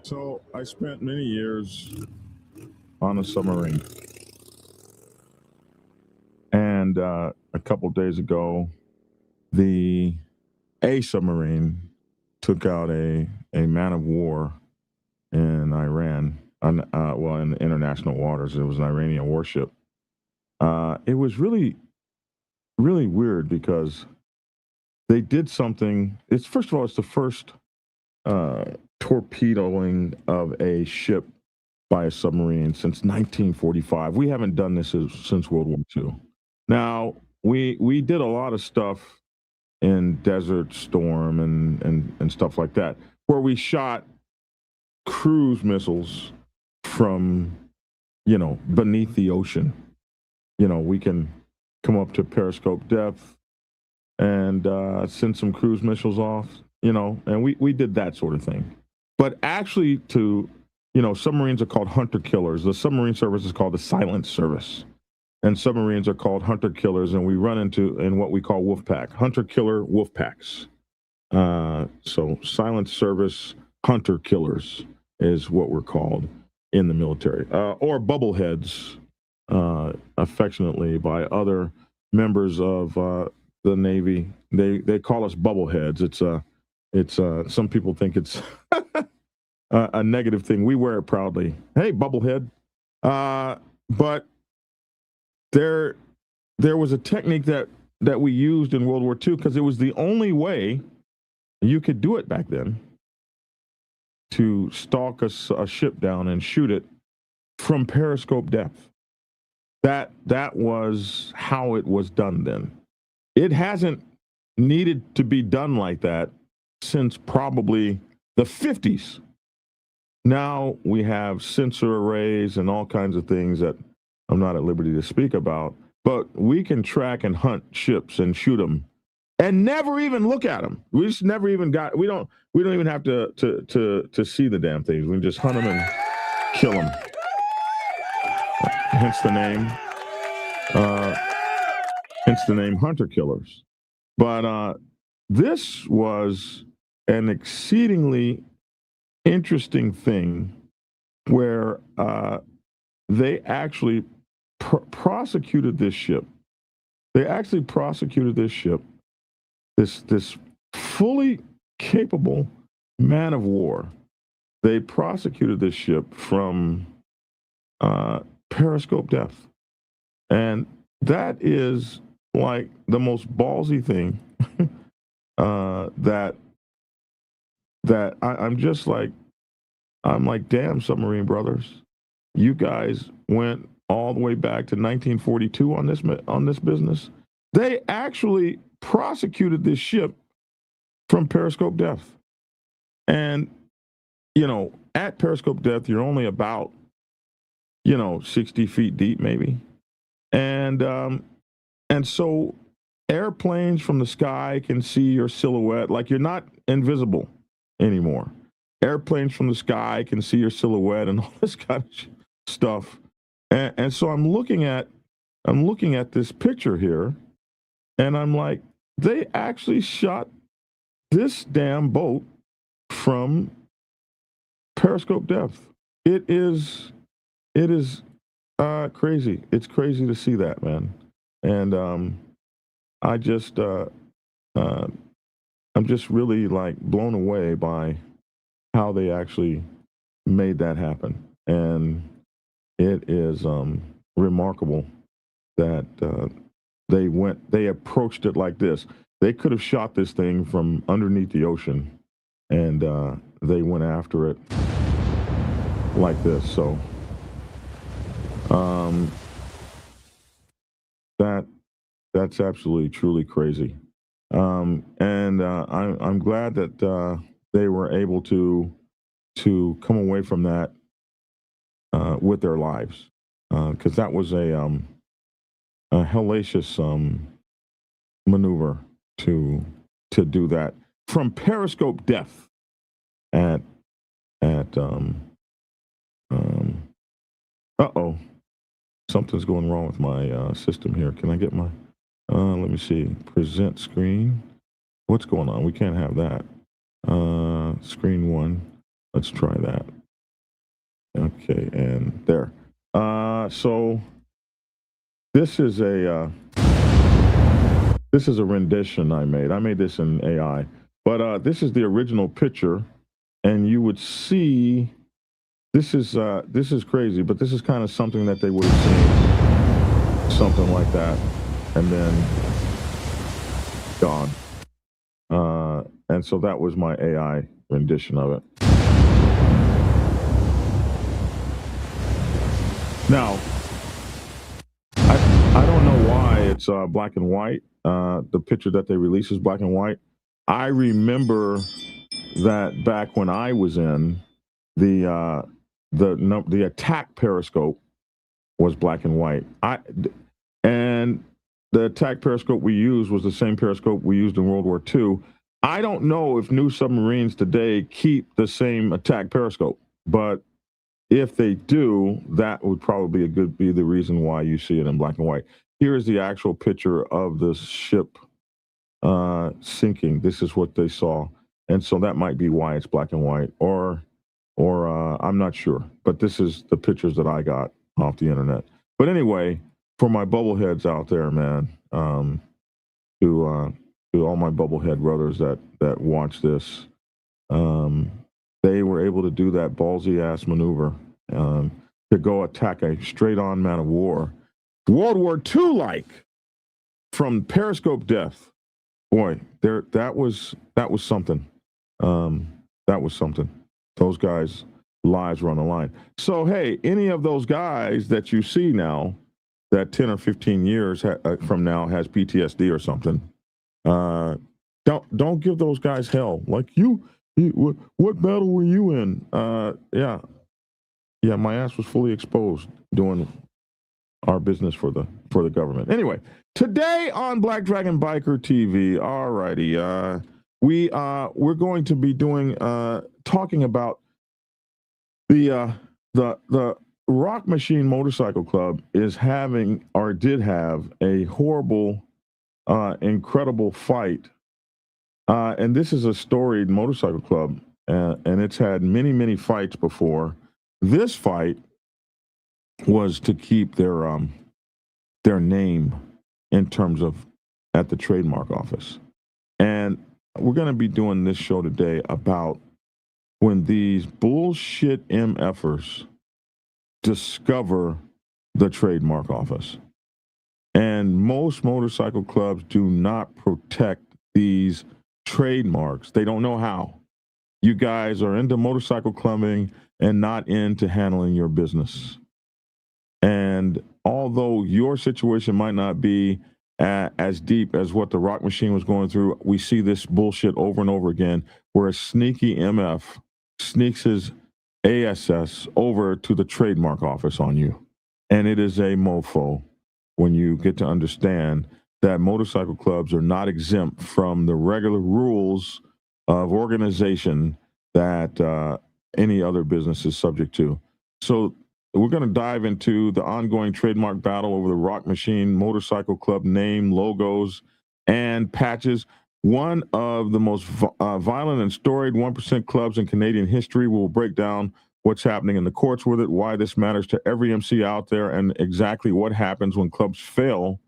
So I spent many years on a submarine, and a couple days ago, the a submarine took out a man of war in Iran, well, in international waters. It was an Iranian warship. It was really, really weird because they did something. It's first of all, it's the first uh, torpedoing of a ship by a submarine since 1945. We haven't done this since World War II. Now, we did a lot of stuff in Desert Storm and stuff like that, where we shot cruise missiles from, beneath the ocean. We can come up to periscope depth and send some cruise missiles off, and we did that sort of thing. But actually submarines are called hunter killers. The submarine service is called the silent service. And submarines are called hunter killers, and we run in what we call wolf pack, hunter killer wolf packs. So silent service hunter killers is what we're called in the military, or bubbleheads, affectionately by other members of the Navy. They call us bubbleheads. It's some people think it's a negative thing. We wear it proudly. Hey, bubblehead. But there was a technique that we used in World War II because it was the only way you could do it back then, to stalk a ship down and shoot it from periscope depth. That was how it was done then. It hasn't needed to be done like that since probably the 50s. Now we have sensor arrays and all kinds of things that I'm not at liberty to speak about, but we can track and hunt ships and shoot them and never even look at them. We just never even we don't even have to see the damn things. We can just hunt them and kill them. Hence the name hunter killers. But this was an exceedingly interesting thing where they actually prosecuted this ship. They actually prosecuted this ship, this fully capable man of war. They prosecuted this ship from periscope depth. And that is like the most ballsy thing that I'm like, damn, Submarine Brothers, you guys went all the way back to 1942 on this business. They actually prosecuted this ship from periscope depth. And, at periscope depth, you're only about, 60 feet deep, maybe. And so airplanes from the sky can see your silhouette, like you're not invisible anymore. Airplanes from the sky can see your silhouette and all this kind of stuff. And so I'm looking at this picture here, and I'm like, they actually shot this damn boat from periscope depth. It is crazy. It's crazy to see that, man. And I just I'm just really like blown away by how they actually made that happen. And it is remarkable that they approached it like this. They could have shot this thing from underneath the ocean, and they went after it like this. So that's absolutely truly crazy. And I'm glad that they were able to come away from that with their lives, because that was a hellacious maneuver to do that from periscope depth at uh-oh, something's going wrong with my system here. Can I get my let me see, present screen? What's going on? We can't have that. Screen one. Let's try that. Okay, and there. So this is a rendition I made. I made this in AI, but this is the original picture, and you would see this is crazy, but this is kind of something that they would have seen, something like that, and then gone. And so that was my AI rendition of it. Now, I don't know why it's black and white. The picture that they release is black and white. I remember that back when I was in the attack Periscope was black and white. And the attack Periscope we used was the same Periscope we used in World War II. I don't know if new submarines today keep the same attack Periscope, but if they do, that would probably be the reason why you see it in black and white. Here is the actual picture of the ship sinking. This is what they saw, and so that might be why it's black and white, or I'm not sure. But this is the pictures that I got off the internet. But anyway, for my bubbleheads out there, man, to all my bubblehead brothers that watch this, they were able to do that ballsy ass maneuver to go attack a straight on man of war, World War II like, from Periscope death. Boy, that was something. That was something. Those guys' lives were on the line. So hey, any of those guys that you see now that 10 or 15 years from now has PTSD or something, don't give those guys hell. Like what battle were you in? Yeah, my ass was fully exposed doing our business for the government. Anyway, today on Black Dragon Biker TV, alrighty, we're going to be doing talking about the Rock Machine Motorcycle Club is having, or did have, a horrible, incredible fight. And this is a storied motorcycle club, and it's had many, many fights before. This fight was to keep their name in terms of at the trademark office. And we're going to be doing this show today about when these bullshit MFers discover the trademark office. And most motorcycle clubs do not protect these trademarks. They don't know how. You guys are into motorcycle clubbing and not into handling your business. And although your situation might not be as deep as what the Rock Machine was going through, we see this bullshit over and over again, where a sneaky MF sneaks his ASS over to the trademark office on you. And it is a mofo when you get to understand that motorcycle clubs are not exempt from the regular rules of organization that any other business is subject to. So we're going to dive into the ongoing trademark battle over the Rock Machine Motorcycle Club name, logos, and patches. One of the most violent and storied 1% clubs in Canadian history. We'll break down what's happening in the courts with it, why this matters to every MC out there, and exactly what happens when clubs fail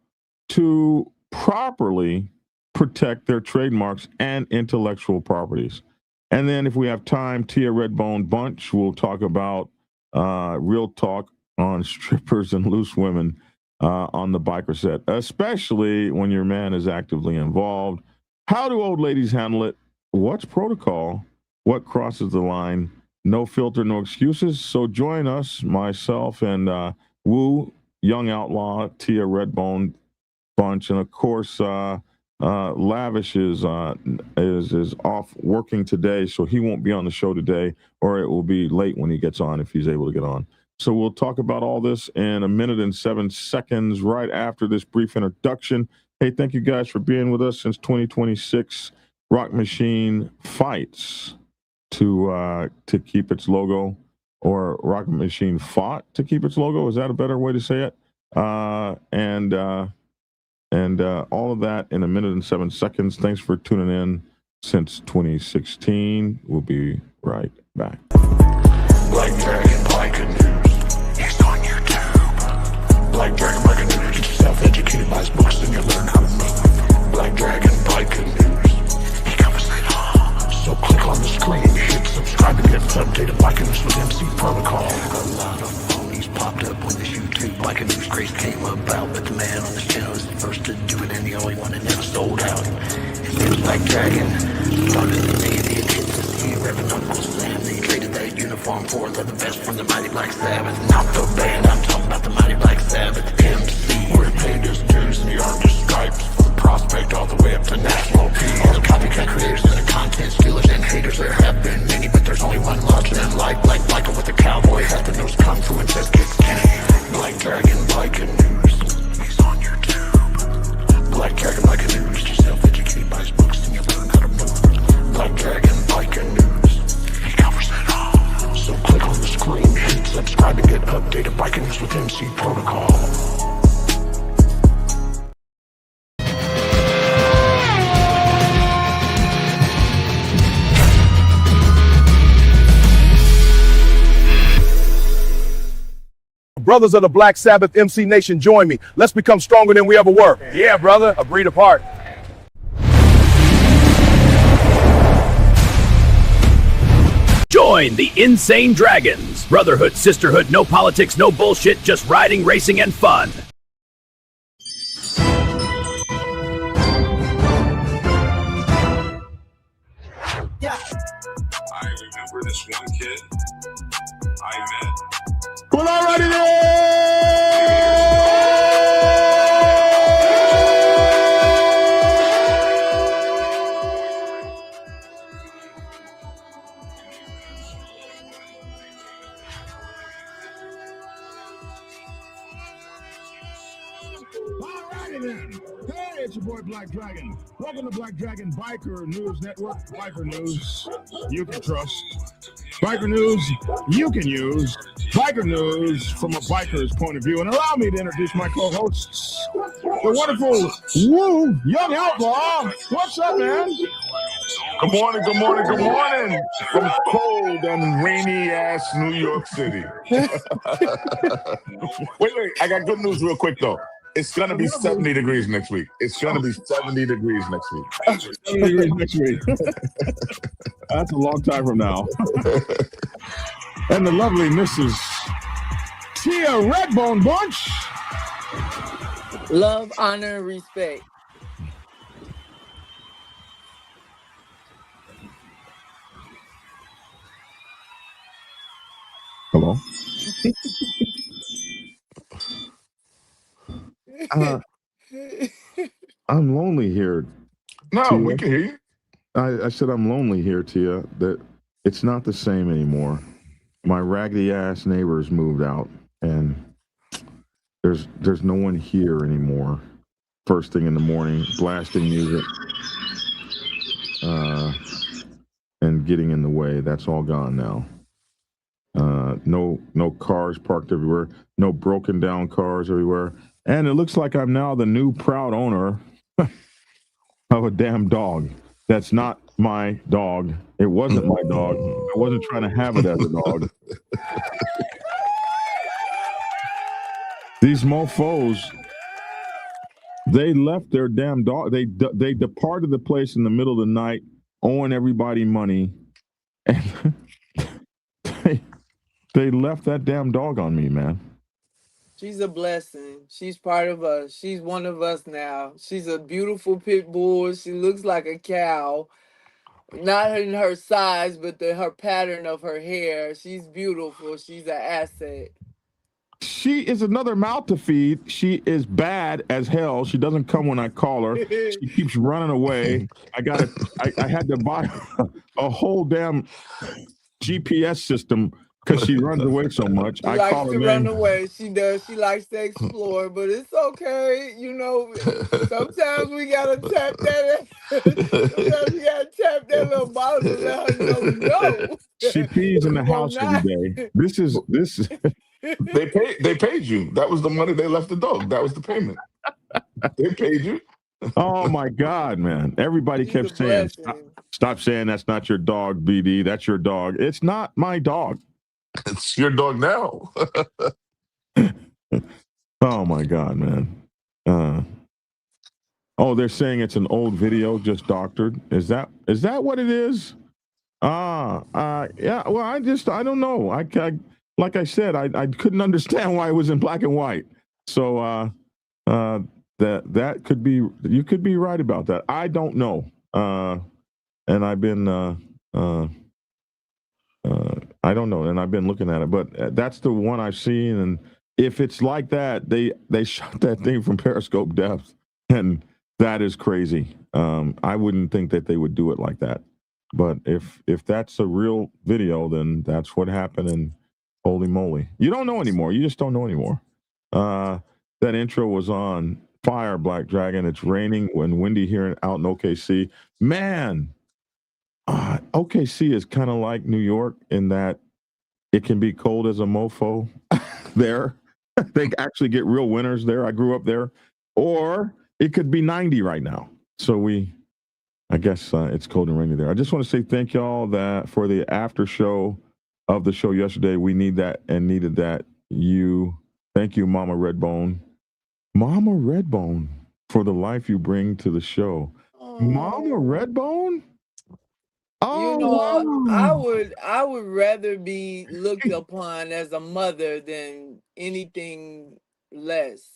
to properly protect their trademarks and intellectual properties. And then if we have time, Tia Redbone Bunch will talk about real talk on strippers and loose women on the biker set, especially when your man is actively involved. How do old ladies handle it? What's protocol? What crosses the line? No filter, no excuses. So join us, myself and Woo, Young Outlaw, Tia Redbone Bunch, and of course Lavish is off working today, so he won't be on the show today, or it will be late when he gets on, if he's able to get on. So we'll talk about all this in a minute and 7 seconds right after this brief introduction. Hey, thank you guys for being with us since 2026. Rock Machine fights to keep its logo, or Rock Machine fought to keep its logo. Is that a better way to say it? And all of that in a minute and 7 seconds. Thanks for tuning in since 2016. We'll be right back. Black Dragon Biker News. He's on YouTube. Black Dragon Biker News. Get yourself educated by his books and you'll learn how to move. Black Dragon Biker News. He covers it all. So click on the screen, hit subscribe and get updated Biker News with MC Protocol. A lot of phonies popped up when this YouTube Biker News craze came about, but the man on this channel is the first to do it and the only one that never sold out. His name's Black Dragon. Started the day the kids to see Reverend Uncle Sam. They traded that uniform for the vest from the Mighty Black Sabbath. Not the band, I'm talking about the Mighty Black Sabbath MC. Where he paid his dues and he earned his stripes. From prospect all the way up to national peace. All the copycat creators and the content stealers and haters. There have been many, but there's only one larger than life. Black Biker with a cowboy hat that knows kung fu and says kick can. Black Dragon Biker News. He's on YouTube. Black Dragon Biker News. Get yourself educated by his books and you'll learn how to move. Black Dragon Biker News. He covers it all. So click on the screen, hit subscribe and get updated Biker News with MC Protocol. Brothers of the Black Sabbath MC Nation, join me. Let's become stronger than we ever were. Yeah, brother. A breed apart. Join the Insane Dragons. Brotherhood, sisterhood, no politics, no bullshit, just riding, racing, and fun. Yeah. I remember this one kid I met. Well, alrighty then. Hey, it's your boy Black Dragon. Welcome to Black Dragon Biker News Network. Biker News you can trust. Biker News you can use. Biker News from a biker's point of view. And allow me to introduce my co-hosts. The wonderful Young Outlaw. What's up, man? Good morning, good morning, good morning from cold and rainy ass New York City. wait, I got good news real quick though. It's gonna be 70 degrees next week. It's gonna be 70 degrees next week. 70 degrees next week. That's a long time from now. And the lovely Mrs. Tia Redbone Bunch. Love, honor, and respect. Hello. I'm lonely here. No, Tia. we can hear you. I said I'm lonely here, Tia. That it's not the same anymore. My raggedy ass neighbors moved out, and there's no one here anymore. First thing in the morning, blasting music, and getting in the way. That's all gone now. No cars parked everywhere. No broken down cars everywhere. And it looks like I'm now the new proud owner of a damn dog. That's not my dog. It wasn't my dog. I wasn't trying to have it as a dog. These mofos, they left their damn dog. They departed the place in the middle of the night, owing everybody money, and they left that damn dog on me, man. She's a blessing. She's part of us. She's one of us now. She's a beautiful pit bull. She looks like a cow. Not in her size, but her pattern of her hair. She's beautiful. She's an asset. She is another mouth to feed. She is bad as hell. She doesn't come when I call her. She keeps running away. I had to buy a whole damn GPS system because she runs away so much. She likes to run away. She does. She likes to explore, but it's okay. You know, sometimes we gotta tap that. Sometimes we gotta tap that little bottle to let her know no. She pees in the house every day. This is. They paid you. That was the money they left the dog. That was the payment. They paid you. Oh my God, man! Everybody kept saying, "Stop saying that's not your dog, BD. That's your dog. It's not my dog. It's your dog now. Oh my God, man. Oh, they're saying it's an old video just doctored. Is that what it is? Yeah. Well, I don't know. I like I said, I couldn't understand why it was in black and white. So that could be, you could be right about that. I don't know. And I've been I don't know, and I've been looking at it, but that's the one I've seen. And if it's like that, they shot that thing from Periscope depth, and that is crazy. I wouldn't think that they would do it like that, but if that's a real video, then that's what happened. And holy moly, you don't know anymore. You just don't know anymore. That intro was on fire, Black Dragon. It's raining and windy here out in OKC. Man, OKC is kind of like New York in that it can be cold as a mofo there. They actually get real winters there. I grew up there. Or it could be 90 right now. So I guess it's cold and rainy there. I just want to say thank y'all that for the after show of the show yesterday. We need that and needed that. Thank you, Mama Redbone. Mama Redbone, for the life you bring to the show. Oh. Mama Redbone? Oh, you know, wow. I would rather be looked upon as a mother than anything less.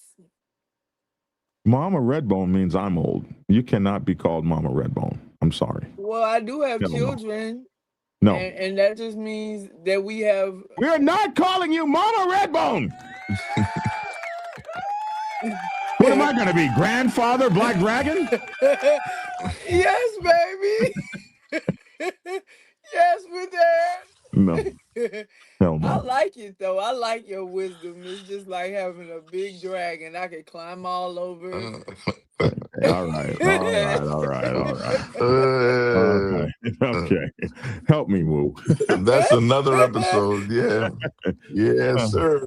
Mama Redbone means I'm old. You cannot be called Mama Redbone. I'm sorry. Well, I do have No. children. No. And that just means that we have. We're not calling you Mama Redbone. What am I going to be? Grandfather Black Dragon? Yes, baby. Yes, with that. No. Hell no. I like it though. I like your wisdom. It's just like having a big dragon. I could climb all over. All right. Okay. Help me, Woo. That's another episode. Yeah. Yes, sir.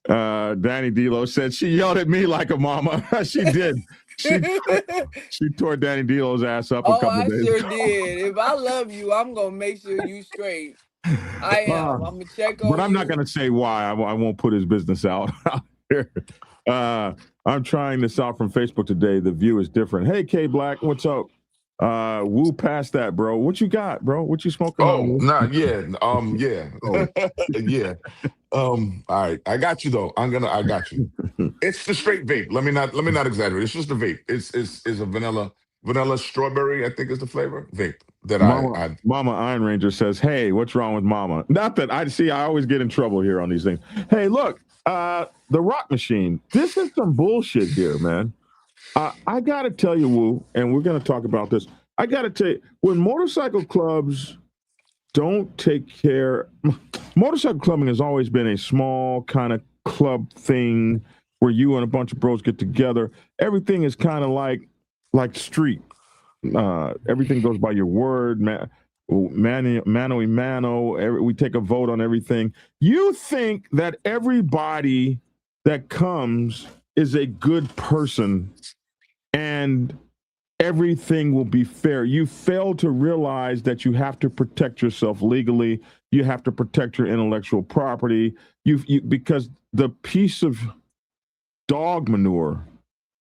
Danny D'Lo said she yelled at me like a mama. She did. She tore Danny D'Lo's ass up a couple days ago. I sure did. If I love you, I'm gonna make sure you straight. I am. I'm gonna check on you. But I'm not gonna say why. I won't put his business out here. I'm trying this out from Facebook today. The view is different. Hey, K Black, what's up? Woo past that, bro. What you got, bro? What you smoking on? Yeah. Yeah. All right. I got you though. I got you. It's the straight vape. Let me not exaggerate. It's just a vape. It's a vanilla strawberry, I think is the flavor. Vape that Mama Iron Ranger says, hey, what's wrong with Mama? Not that I always get in trouble here on these things. Hey, look, the Rock Machine. This is some bullshit here, man. I got to tell you, Woo, and we're going to talk about this. I got to tell you, when motorcycle clubs don't take care, motorcycle clubbing has always been a small kind of club thing where you and a bunch of bros get together. Everything is kind of like street. Everything goes by your word, mano y mano. We take a vote on everything. You think that everybody that comes is a good person and everything will be fair. You fail to realize that you have to protect yourself legally. You have to protect your intellectual property. Because the piece of dog manure,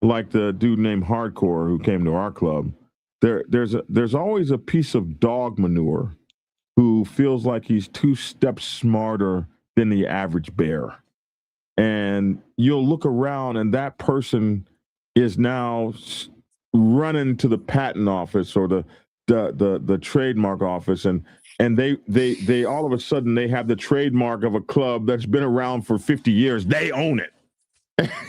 like the dude named Hardcore who came to our club, there's always a piece of dog manure who feels like he's 2 steps smarter than the average bear. And you'll look around and that person is now running to the patent office or the trademark office, and they all of a sudden they have the trademark of a club that's been around for 50 years. They own it.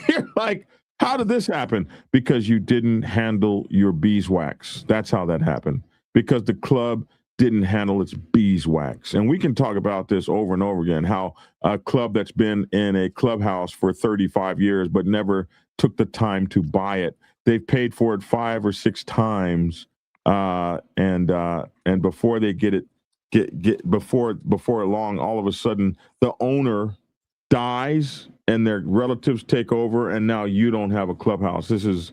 You're like, how did this happen? Because you didn't handle your beeswax. That's how that happened. Because the club didn't handle its beeswax. And we can talk about this over and over again, how a club that's been in a clubhouse for 35 years but never took the time to buy it. They've paid for it 5 or 6 times, and before they before long, all of a sudden the owner dies and their relatives take over, and now you don't have a clubhouse. This is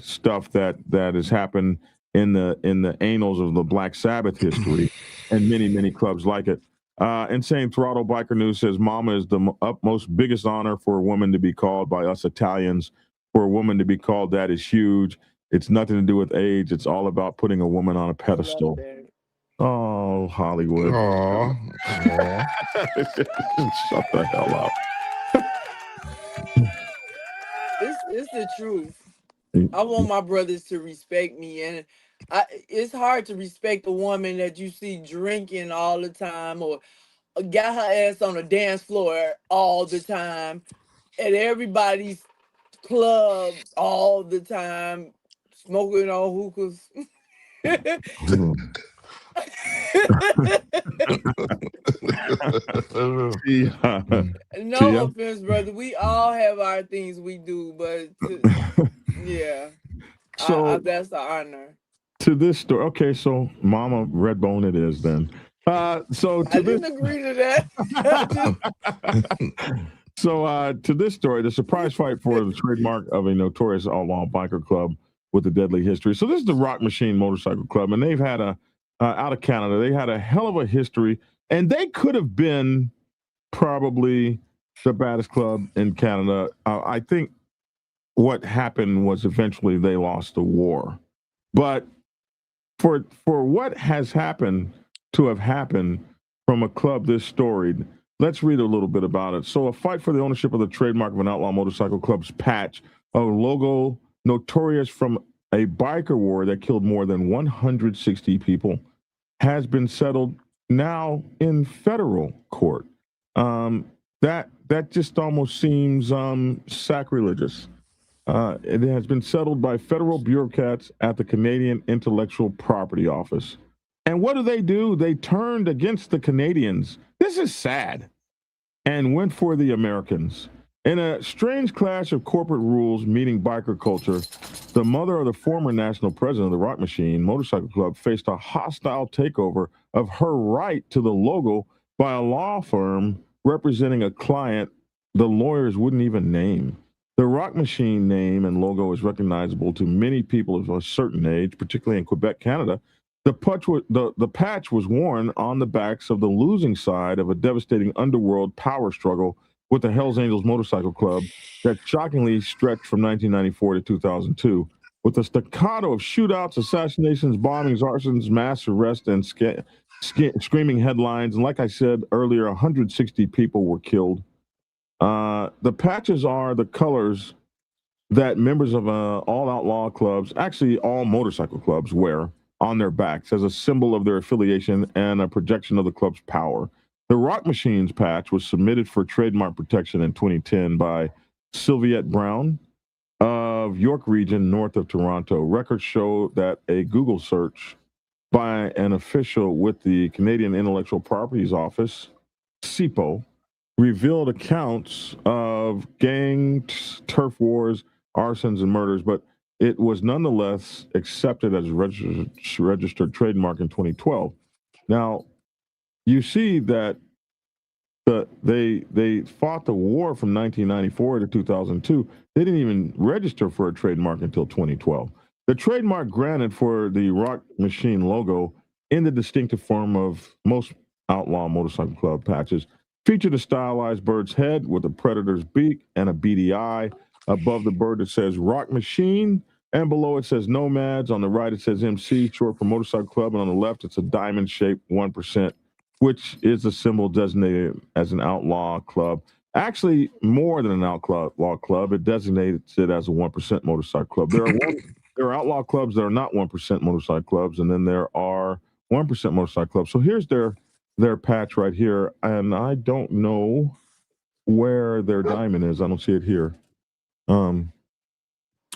stuff that has happened in the annals of the Black Sabbath history, and many clubs like it. Insane Throttle Biker News says, Mama is the utmost biggest honor for a woman to be called by us Italians. For a woman to be called that is huge. It's nothing to do with age. It's all about putting a woman on a pedestal. Oh, Hollywood. Aw. Shut the hell up. It's the truth. I want my brothers to respect me, and it's hard to respect a woman that you see drinking all the time or got her ass on the dance floor all the time at everybody's club all the time, smoking on hookahs. No offense, brother. We all have our things we do, but yeah. So that's the honor. To this story, okay, so Mama Redbone it is then. So to I didn't agree to that. So to this story, the surprise fight for the trademark of a notorious outlaw biker club with a deadly history. So this is the Rock Machine Motorcycle Club, and they've had out of Canada, they had a hell of a history, and they could have been probably the baddest club in Canada. I think what happened was eventually they lost the war, but for what has happened to have happened from a club this storied, let's read a little bit about it. So a fight for the ownership of the trademark of an outlaw motorcycle club's patch, a logo notorious from a biker war that killed more than 160 people, has been settled now in federal court. That just almost seems sacrilegious. It has been settled by federal bureaucrats at the Canadian Intellectual Property Office. And what do? They turned against the Canadians. This is sad. And went for the Americans. In a strange clash of corporate rules meeting biker culture, the mother of the former national president of the Rock Machine Motorcycle Club faced a hostile takeover of her right to the logo by a law firm representing a client the lawyers wouldn't even name. The Rock Machine name and logo is recognizable to many people of a certain age, particularly in Quebec, Canada. The patch was worn on the backs of the losing side of a devastating underworld power struggle with the Hells Angels Motorcycle Club that shockingly stretched from 1994 to 2002. With a staccato of shootouts, assassinations, bombings, arsons, mass arrests, and screaming headlines. And like I said earlier, 160 people were killed. The patches are the colors that members of all outlaw clubs, actually all motorcycle clubs, wear on their backs as a symbol of their affiliation and a projection of the club's power. The Rock Machines patch was submitted for trademark protection in 2010 by Sylviette Brown of York Region, north of Toronto. Records show that a Google search by an official with the Canadian Intellectual Properties Office, CIPO, revealed accounts of gangs, turf wars, arsons, and murders, but it was nonetheless accepted as a registered trademark in 2012. Now, you see that they fought the war from 1994 to 2002. They didn't even register for a trademark until 2012. The trademark granted for the Rock Machine logo in the distinctive form of most outlaw motorcycle club patches featured a stylized bird's head with a predator's beak and a beady eye. Above the bird, it says Rock Machine, and below it says Nomads. On the right, it says MC, short for Motorcycle Club, and on the left, it's a diamond-shaped 1%, which is a symbol designated as an outlaw club. Actually, more than an outlaw club, it designates it as a 1% motorcycle club. There are outlaw clubs that are not 1% motorcycle clubs, and then there are 1% motorcycle clubs. So here's their patch right here, and I don't know where their diamond is. I don't see it here.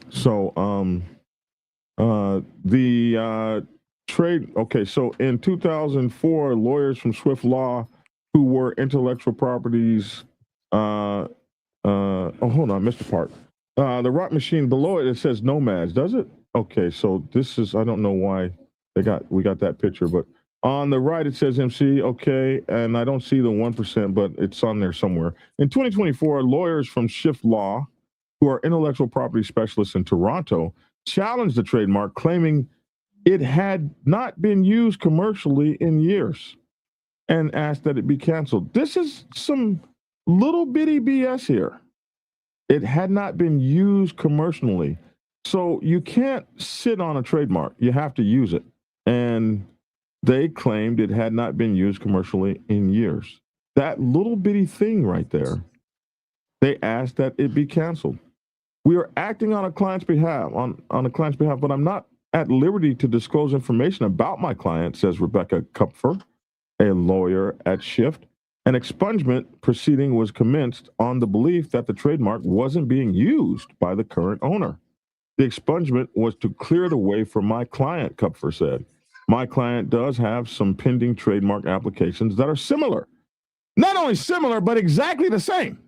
So in 2004, lawyers from Swift Law who were intellectual properties hold on, I missed the part. The Rock Machine, below it says Nomads, does it? Okay, so this is, I don't know why we got that picture, but on the right it says MC, okay, and I don't see the 1%, but it's on there somewhere. In 2024, lawyers from Swift Law, who are intellectual property specialists in Toronto, challenged the trademark, claiming it had not been used commercially in years. and asked that it be canceled. This is some little bitty BS here. It had not been used commercially. So you can't sit on a trademark. You have to use it. And they claimed it had not been used commercially in years. That little bitty thing right there, they asked that it be canceled. We are acting on a client's behalf, but I'm not at liberty to disclose information about my client, says Rebecca Kupfer, a lawyer at Shift. An expungement proceeding was commenced on the belief that the trademark wasn't being used by the current owner. The expungement was to clear the way for my client, Kupfer said. My client does have some pending trademark applications that are similar. Not only similar, but exactly the same.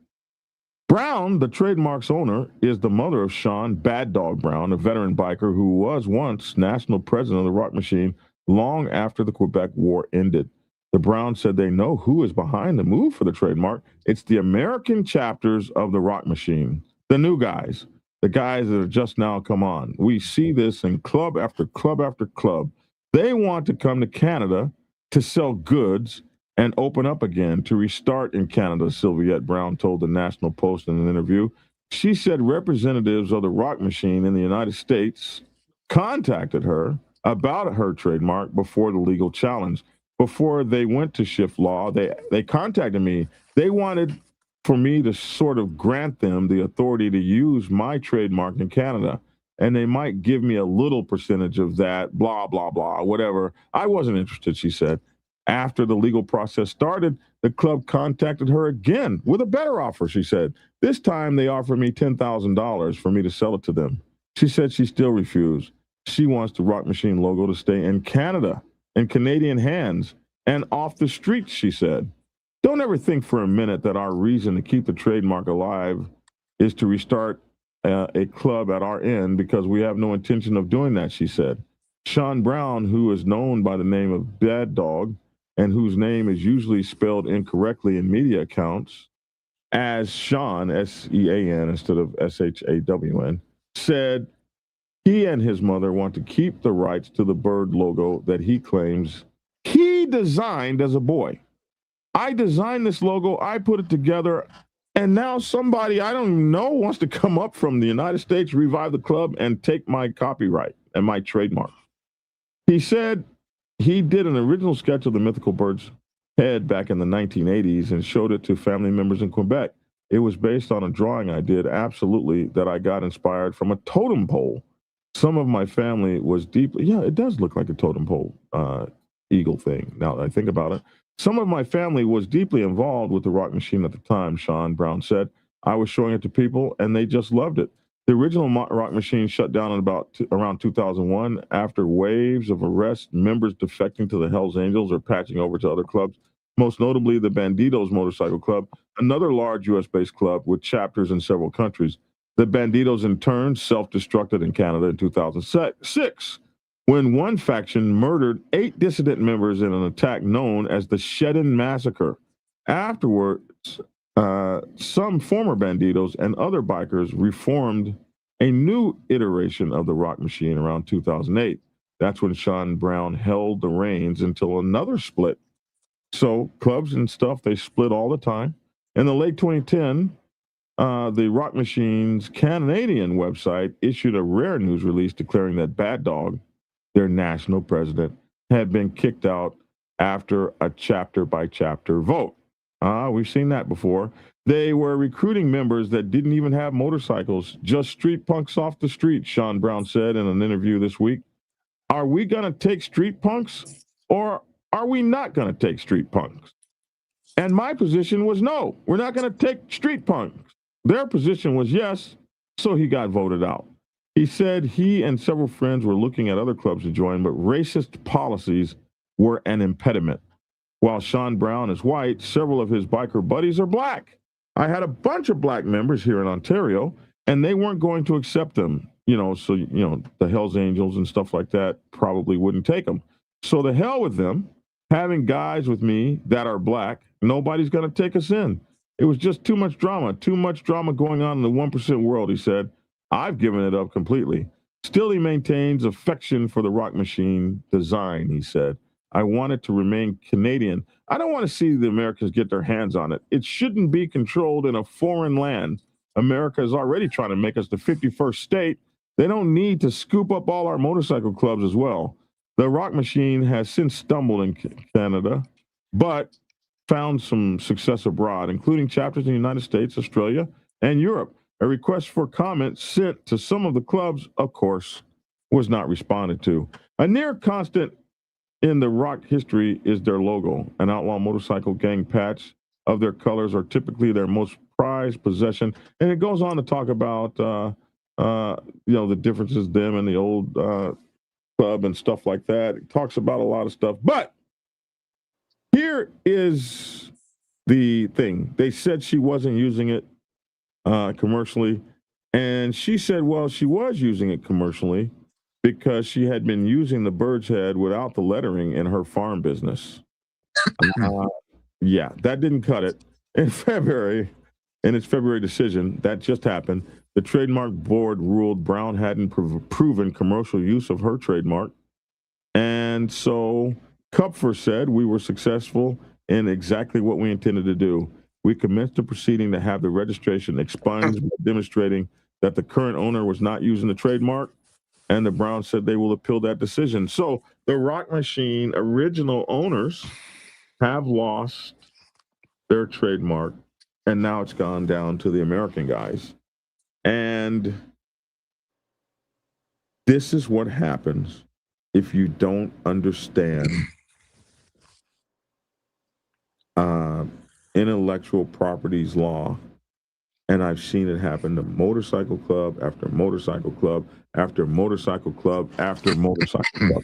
Brown, the trademark's owner, is the mother of Sean Bad Dog Brown, a veteran biker who was once national president of the Rock Machine long after the Quebec War ended. The Browns said they know who is behind the move for the trademark. It's the American chapters of the Rock Machine, the new guys, the guys that have just now come on. We see this in club after club after club. They want to come to Canada to sell goods and open up again, to restart in Canada, Sylviette Brown told the National Post in an interview. She said representatives of the Rock Machine in the United States contacted her about her trademark before the legal challenge. Before they went to Shift Law, they contacted me. They wanted for me to sort of grant them the authority to use my trademark in Canada. And they might give me a little percentage of that, blah, blah, blah, whatever. I wasn't interested, she said. After the legal process started, the club contacted her again with a better offer, she said. This time they offered me $10,000 for me to sell it to them. She said she still refused. She wants the Rock Machine logo to stay in Canada, in Canadian hands, and off the streets, she said. Don't ever think for a minute that our reason to keep the trademark alive is to restart a club at our end, because we have no intention of doing that, she said. Sean Brown, who is known by the name of Bad Dog, and whose name is usually spelled incorrectly in media accounts as Sean, S-E-A-N, instead of S-H-A-W-N, said he and his mother want to keep the rights to the bird logo that he claims he designed as a boy. I designed this logo, I put it together, and now somebody I don't even know wants to come up from the United States, revive the club, and take my copyright and my trademark. He said he did an original sketch of the mythical bird's head back in the 1980s and showed it to family members in Quebec. It was based on a drawing I did, absolutely, that I got inspired from a totem pole. Some of my family was deeply, yeah, it does look like a totem pole eagle thing, now that I think about it. Some of my family was deeply involved with the Rock Machine at the time, Sean Brown said. I was showing it to people, and they just loved it. The original Rock Machine shut down in around 2001 after waves of arrests, members defecting to the Hells Angels or patching over to other clubs, most notably the Bandidos Motorcycle Club, another large U.S.-based club with chapters in several countries. The Bandidos, in turn, self-destructed in Canada in 2006 when one faction murdered 8 dissident members in an attack known as the Shedden Massacre. Afterwards, some former Bandidos and other bikers reformed a new iteration of the Rock Machine around 2008. That's when Sean Brown held the reins until another split. So clubs and stuff, they split all the time. In the late 2010, the Rock Machine's Canadian website issued a rare news release declaring that Bad Dog, their national president, had been kicked out after a chapter-by-chapter vote. We've seen that before. They were recruiting members that didn't even have motorcycles, just street punks off the street, Sean Brown said in an interview this week. Are we going to take street punks, or are we not going to take street punks? And my position was no, we're not going to take street punks. Their position was yes, so he got voted out. He said he and several friends were looking at other clubs to join, but racist policies were an impediment. While Sean Brown is white, several of his biker buddies are black. I had a bunch of black members here in Ontario, and they weren't going to accept them. So the Hells Angels and stuff like that probably wouldn't take them. So the hell with them. Having guys with me that are black, nobody's going to take us in. It was just too much drama going on in the 1% world, he said. I've given it up completely. Still, he maintains affection for the Rock Machine design, he said. I want it to remain Canadian. I don't want to see the Americans get their hands on it. It shouldn't be controlled in a foreign land. America is already trying to make us the 51st state. They don't need to scoop up all our motorcycle clubs as well. The Rock Machine has since stumbled in Canada, but found some success abroad, including chapters in the United States, Australia, and Europe. A request for comment sent to some of the clubs, of course, was not responded to. A near constant in the Rock history is their logo. An outlaw motorcycle gang patch of their colors are typically their most prized possession. And it goes on to talk about, the differences them and the old club and stuff like that. It talks about a lot of stuff. But here is the thing. They said she wasn't using it commercially. And she said, well, she was using it commercially because she had been using the bird's head without the lettering in her farm business. Yeah, that didn't cut it. In February, in its February decision, that just happened, the trademark board ruled Brown hadn't proven commercial use of her trademark. And so Kupfer said we were successful in exactly what we intended to do. We commenced the proceeding to have the registration expunged, demonstrating that the current owner was not using the trademark. And the Browns said they will appeal that decision. So the Rock Machine original owners have lost their trademark, and now it's gone down to the American guys. And this is what happens if you don't understand intellectual properties law. And I've seen it happen to motorcycle club after motorcycle club after motorcycle club after motorcycle club.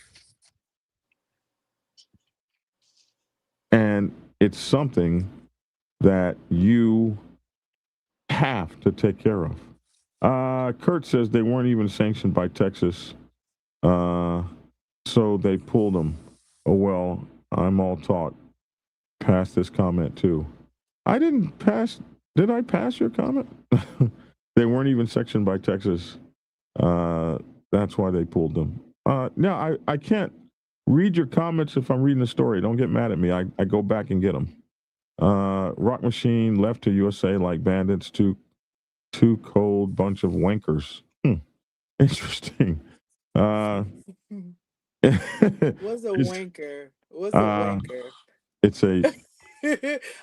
And it's something that you have to take care of. Kurt says they weren't even sanctioned by Texas, so they pulled them. Oh, well, I'm all taught. Pass this comment too. I didn't pass. Did I pass your comment? They weren't even sanctioned by Texas. That's why they pulled them. No, I can't read your comments if I'm reading the story. Don't get mad at me. I go back and get them. Rock Machine left to USA like bandits. Too cold bunch of wankers. Interesting. What's a wanker? What's a wanker? It's a.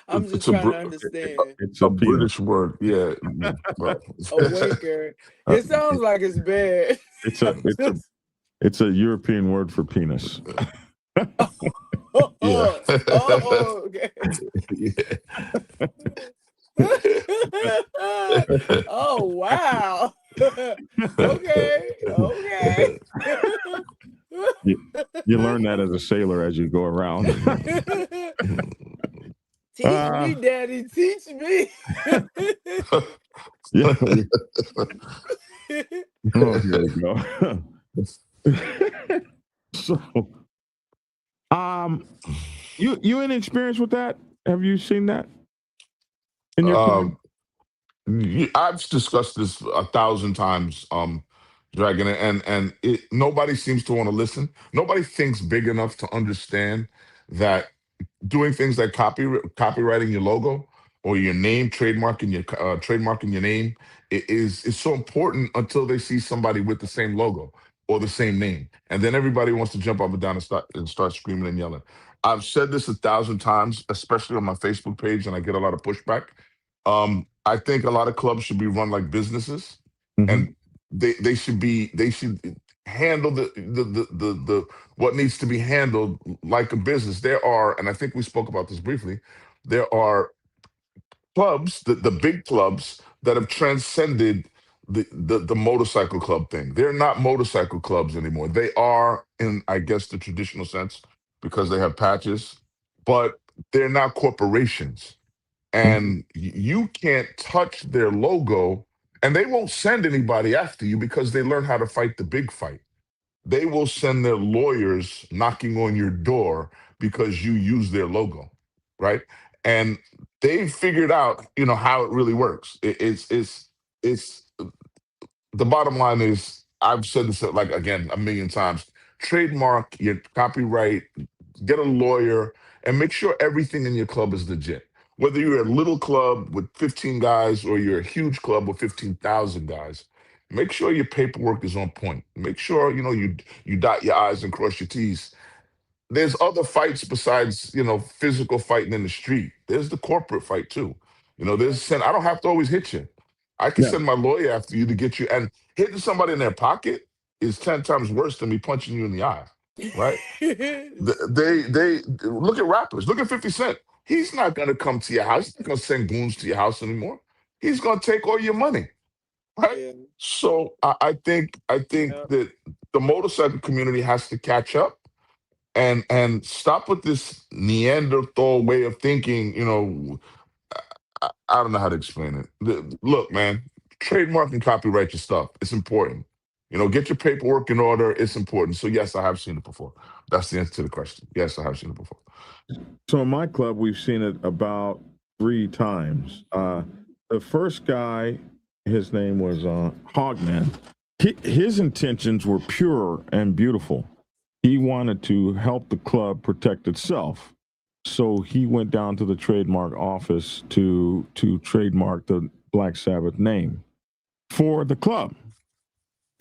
I'm just trying to understand. It's a British word. Yeah. A wanker. It sounds like it's bad. It's a European word for penis. Okay. Oh wow. Okay. You learn that as a sailor as you go around. Teach me, Daddy. Teach me. Yeah. Oh, here we go. So, you any experience with that? Have you seen that in your I've discussed this 1,000 times, Dragon, and nobody seems to want to listen. Nobody thinks big enough to understand that doing things like copywriting your logo or your name, trademarking your name is so important until they see somebody with the same logo or the same name, and then everybody wants to jump up and down and start screaming and yelling. I've said this 1,000 times, especially on my Facebook page, and I get a lot of pushback. I think a lot of clubs should be run like businesses, and they should handle the what needs to be handled like a business. There are, and I think we spoke about this briefly, there are clubs, the big clubs that have transcended the motorcycle club thing. They're not motorcycle clubs anymore. They are in, I guess, the traditional sense because they have patches, but they're not corporations. And you can't touch their logo, and they won't send anybody after you because they learn how to fight the big fight. They will send their lawyers knocking on your door because you use their logo, right? And they figured out, how it really works. It's the bottom line is, I've said this like again a million times. Trademark your copyright get a lawyer, and make sure everything in your club is legit. Whether you're a little club with 15 guys or you're a huge club with 15,000 guys, make sure your paperwork is on point. Make sure you dot your I's and cross your T's. There's other fights besides physical fighting in the street. There's the corporate fight too. I don't have to always hit you. I can Yeah. send my lawyer after you to get you. And hitting somebody in their pocket is 10 times worse than me punching you in the eye, right? They look at rappers. Look at 50 Cent. He's not gonna come to your house. He's not gonna send goons to your house anymore. He's gonna take all your money, right? Yeah. So I think Yeah. that the motorcycle community has to catch up and stop with this Neanderthal way of thinking. I don't know how to explain it. Look, man, trademark and copyright your stuff. It's important. Get your paperwork in order. It's important. So yes, I have seen it before. That's the answer to the question. Yes, I have seen it before. So in my club, we've seen it about 3 times. The first guy, his name was Hogman. His intentions were pure and beautiful. He wanted to help the club protect itself. So he went down to the trademark office to trademark the Black Sabbath name for the club.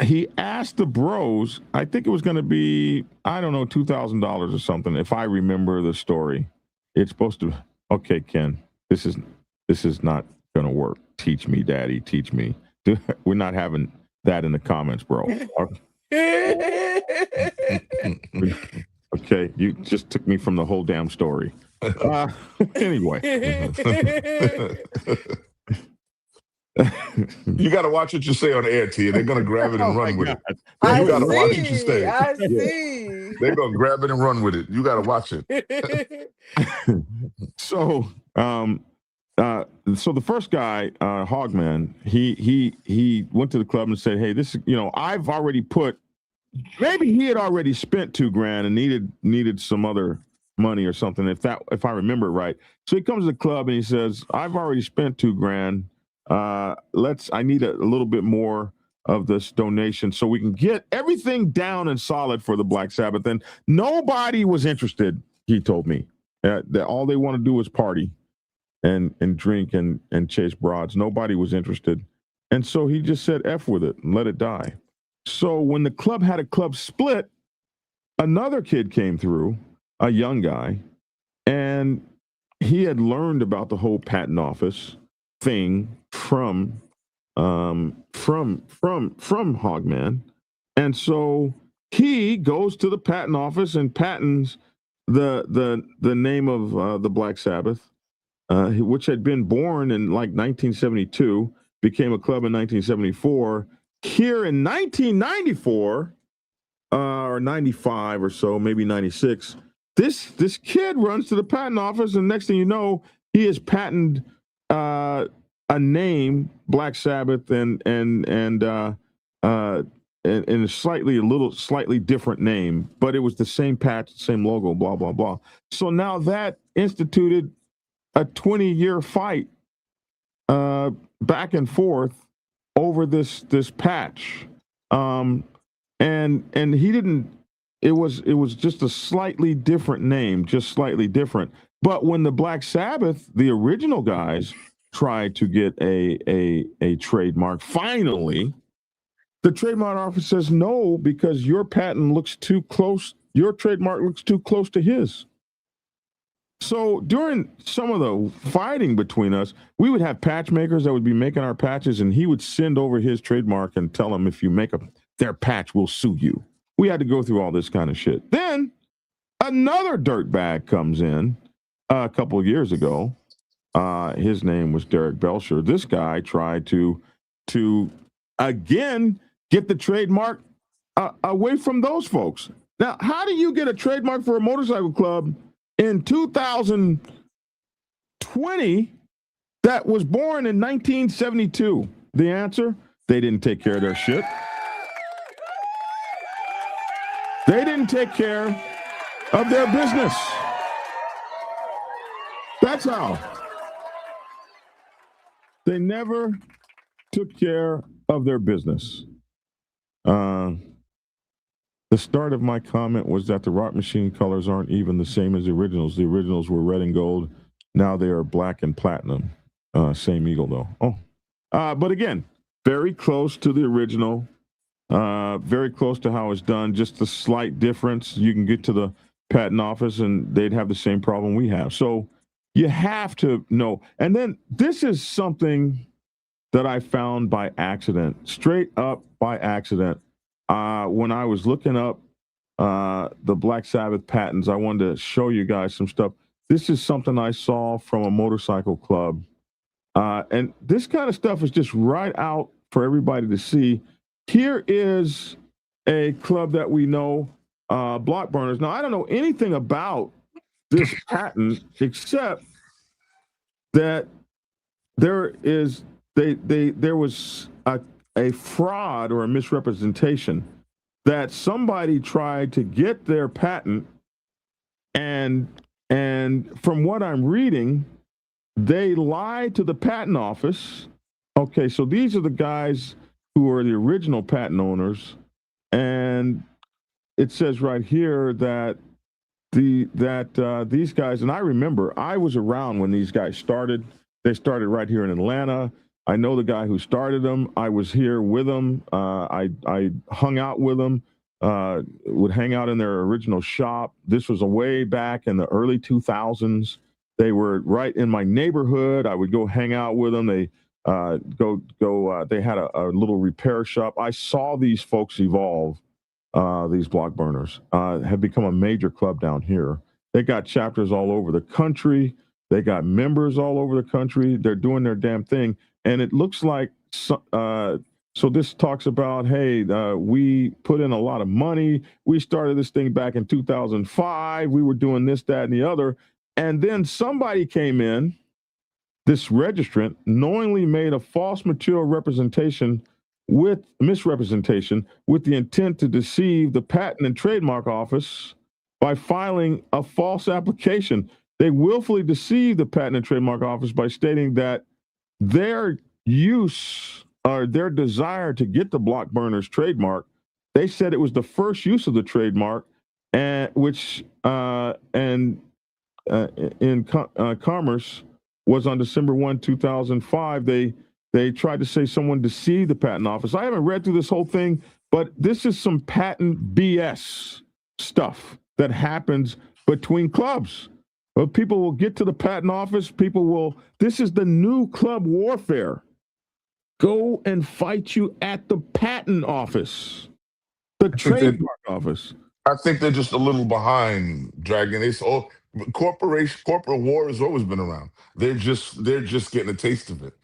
He asked the bros, I think it was going to be, I don't know, $2,000 or something, if I remember the story. It's supposed to, okay, Ken, this is not going to work. Teach me, Daddy, teach me. We're not having that in the comments, bro. Okay, you just took me from the whole damn story. Anyway. You got to watch what you say on air, T. They're going to grab it and run with it. I You got to watch what you see. say. I see. They're going to grab it and run with it. You got to watch it. So, so the first guy, Hogman, he went to the club and said, "Hey, this, I've already put." Maybe he had already spent $2,000 and needed some other money or something. If I remember it right. So he comes to the club and he says, "I've already spent $2,000. I need a little bit more of this donation so we can get everything down and solid for the Black Sabbath." And nobody was interested. He told me that all they want to do is party and drink and chase broads. Nobody was interested. And so he just said F with it and let it die. So when the club had a club split, another kid came through, a young guy, and he had learned about the whole patent office thing from Hogman. And so he goes to the patent office and patents the name of the Black Sabbath, which had been born in like 1972, became a club in 1974. Here in 1994, or 95 or so, maybe 96, this kid runs to the patent office, and next thing you know, he has patented a name, Black Sabbath, and a slightly different name, but it was the same patch, same logo, blah blah blah. So now that instituted a 20-year fight back and forth over this patch, and he didn't. It was just a slightly different name, just slightly different. But when the Black Sabbath, the original guys, tried to get a trademark, finally, the trademark office says no because your patent looks too close. Your trademark looks too close to his. So during some of the fighting between us, we would have patch makers that would be making our patches, and he would send over his trademark and tell them, if you make their patch, we'll sue you. We had to go through all this kind of shit. Then another dirtbag comes in a couple of years ago. His name was Derek Belcher. This guy tried to again get the trademark away from those folks. Now, how do you get a trademark for a motorcycle club in 2020 that was born in 1972? The answer: they didn't take care of their shit. They didn't take care of their business. That's how. They never took care of their business. The start of my comment was that the Rock Machine colors aren't even the same as the originals. The originals were red and gold. Now they are black and platinum. Same eagle though. But again, very close to the original. Very close to how it's done. Just a slight difference. You can get to the patent office and they'd have the same problem we have. So you have to know. And then this is something that I found by accident, straight up by accident. When I was looking up the Black Sabbath patents, I wanted to show you guys some stuff. This is something I saw from a motorcycle club. And this kind of stuff is just right out for everybody to see. Here is a club that we know, Block Burners. Now, I don't know anything about this patent except that there was a fraud or a misrepresentation that somebody tried to get their patent, and from what I'm reading, they lied to the patent office. Okay, so these are the guys who are the original patent owners, and it says right here that these guys, and I remember I was around when these guys started. They started right here in Atlanta. I know the guy who started them. I was here with them. I hung out with them. Would hang out in their original shop. This was way back in the early 2000s. They were right in my neighborhood. I would go hang out with them. They they had a little repair shop. I saw these folks evolve. These Block Burners have become a major club down here. They got chapters all over the country. They got members all over the country. They're doing their damn thing. And it looks like, so this talks about, hey, we put in a lot of money. We started this thing back in 2005. We were doing this, that, and the other. And then somebody came in, this registrant, knowingly made a false material misrepresentation with the intent to deceive the Patent and Trademark Office by filing a false application. They willfully deceived the Patent and Trademark Office by stating that their use or their desire to get the Block Burners trademark, they said it was the first use of the trademark, and in commerce was on December 1, 2005. They tried to say someone deceived the patent office. I haven't read through this whole thing, but this is some patent BS stuff that happens between clubs. Well, people will get to the patent office. This is the new club warfare. Go and fight you at the patent office, the trademark office. I think they're just a little behind, Dragon. It's all corporate war has always been around. They're just getting a taste of it,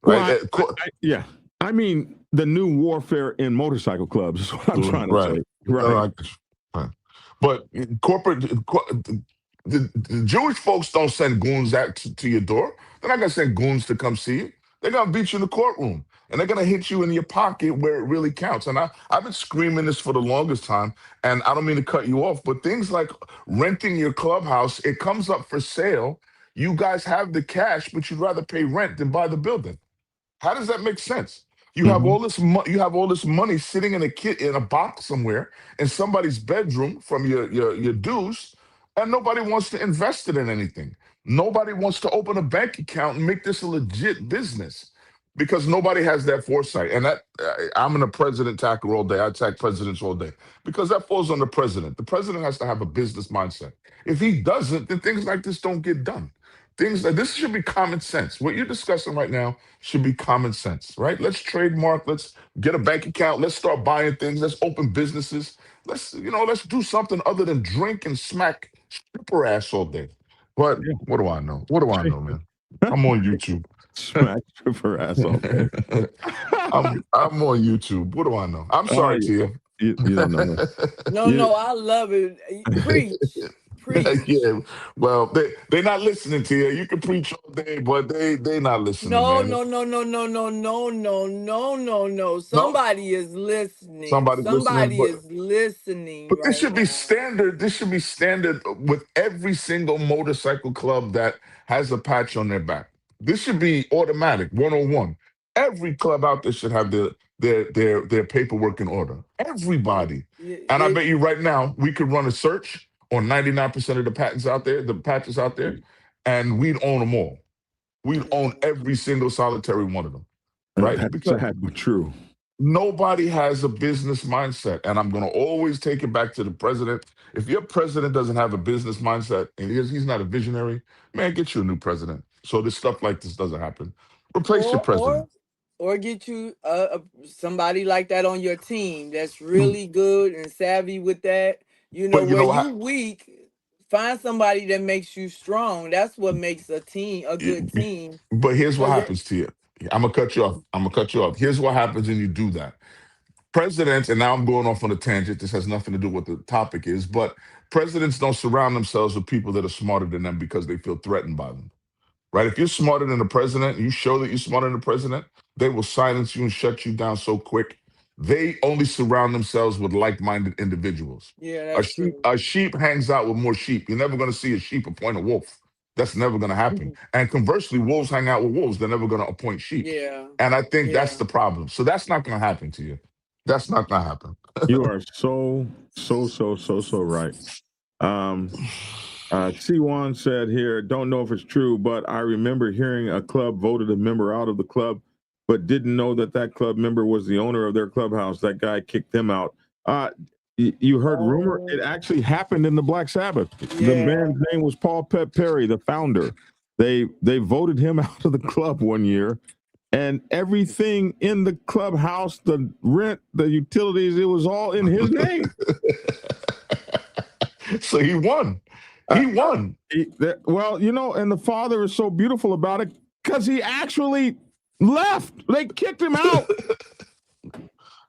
right? Well, yeah. I mean, the new warfare in motorcycle clubs is what I'm trying to say. Right. Right. But the Jewish folks don't send goons out to your door. They're not gonna send goons to come see you. They're gonna beat you in the courtroom, and they're gonna hit you in your pocket where it really counts. And I've been screaming this for the longest time, and I don't mean to cut you off, but things like renting your clubhouse, it comes up for sale. You guys have the cash, but you'd rather pay rent than buy the building. How does that make sense? You have all this you have all this money sitting in a box somewhere in somebody's bedroom from your dues, and nobody wants to invest it in anything. Nobody wants to open a bank account and make this a legit business because nobody has that foresight. And that I'm in a president tackle all day. I attack presidents all day because that falls on the president. The president has to have a business mindset. If he doesn't, then things like this don't get done. Things like this should be common sense. What you're discussing right now should be common sense, right? Let's trademark. Let's get a bank account. Let's start buying things. Let's open businesses. Let's do something other than drink and smack stripper ass all day. But what do I know? What do I know, man? I'm on YouTube. Smack stripper ass all day. I'm on YouTube. What do I know? I'm sorry, Tia. You don't know. No, I love it. Preach. Yeah, well, they're not listening to you. You can preach all day, but they not listening. No. Somebody is listening. Somebody is listening. But this should be standard. This should be standard with every single motorcycle club that has a patch on their back. This should be automatic, 101. Every club out there should have the their paperwork in order. Everybody. And I bet you right now we could run a search on 99% of the patents out there, the patches out there, and we'd own them all. We'd own every single solitary one of them, right? That's Because sad but true. nobody has a business mindset. And I'm going to always take it back to the president. If your president doesn't have a business mindset and he's not a visionary, man, get you a new president. So this stuff like this doesn't happen. Replace your or president. or or get you somebody like that on your team that's really good and savvy with that. You know, But you where know you how, weak, find somebody that makes you strong. That's what makes a team a good team. but here's what 'Cause happens to you. I'm gonna cut you off. I'm gonna cut you off. Here's what happens when you do that. Presidents, and now I'm going off on a tangent. This has nothing to do with what the topic is, but presidents don't surround themselves with people that are smarter than them because they feel threatened by them. Right? If you're smarter than the president, you show that you're smarter than the president, they will silence you and shut you down so quick. They only surround themselves with like-minded individuals. yeah, A that's sheep, true. a sheep hangs out with more sheep. You're never going to see a sheep appoint a wolf. That's never going to happen. And conversely, wolves hang out with wolves. They're never going to appoint sheep. Yeah, And I think that's yeah. the problem. So that's not going to happen to you. That's not going to happen. You are so right. C1 said here, don't know if it's true, but I remember hearing a club voted a member out of the club, but didn't know that that club member was the owner of their clubhouse. That guy kicked them out. You heard rumor? It actually happened in the Black Sabbath. The man's name was Paul Perry, the founder. They voted him out of the club one year, and everything in the clubhouse, the rent, the utilities, it was all in his name. So he won. He won. Well, you know, and the father is so beautiful about it because he actually left. They kicked him out,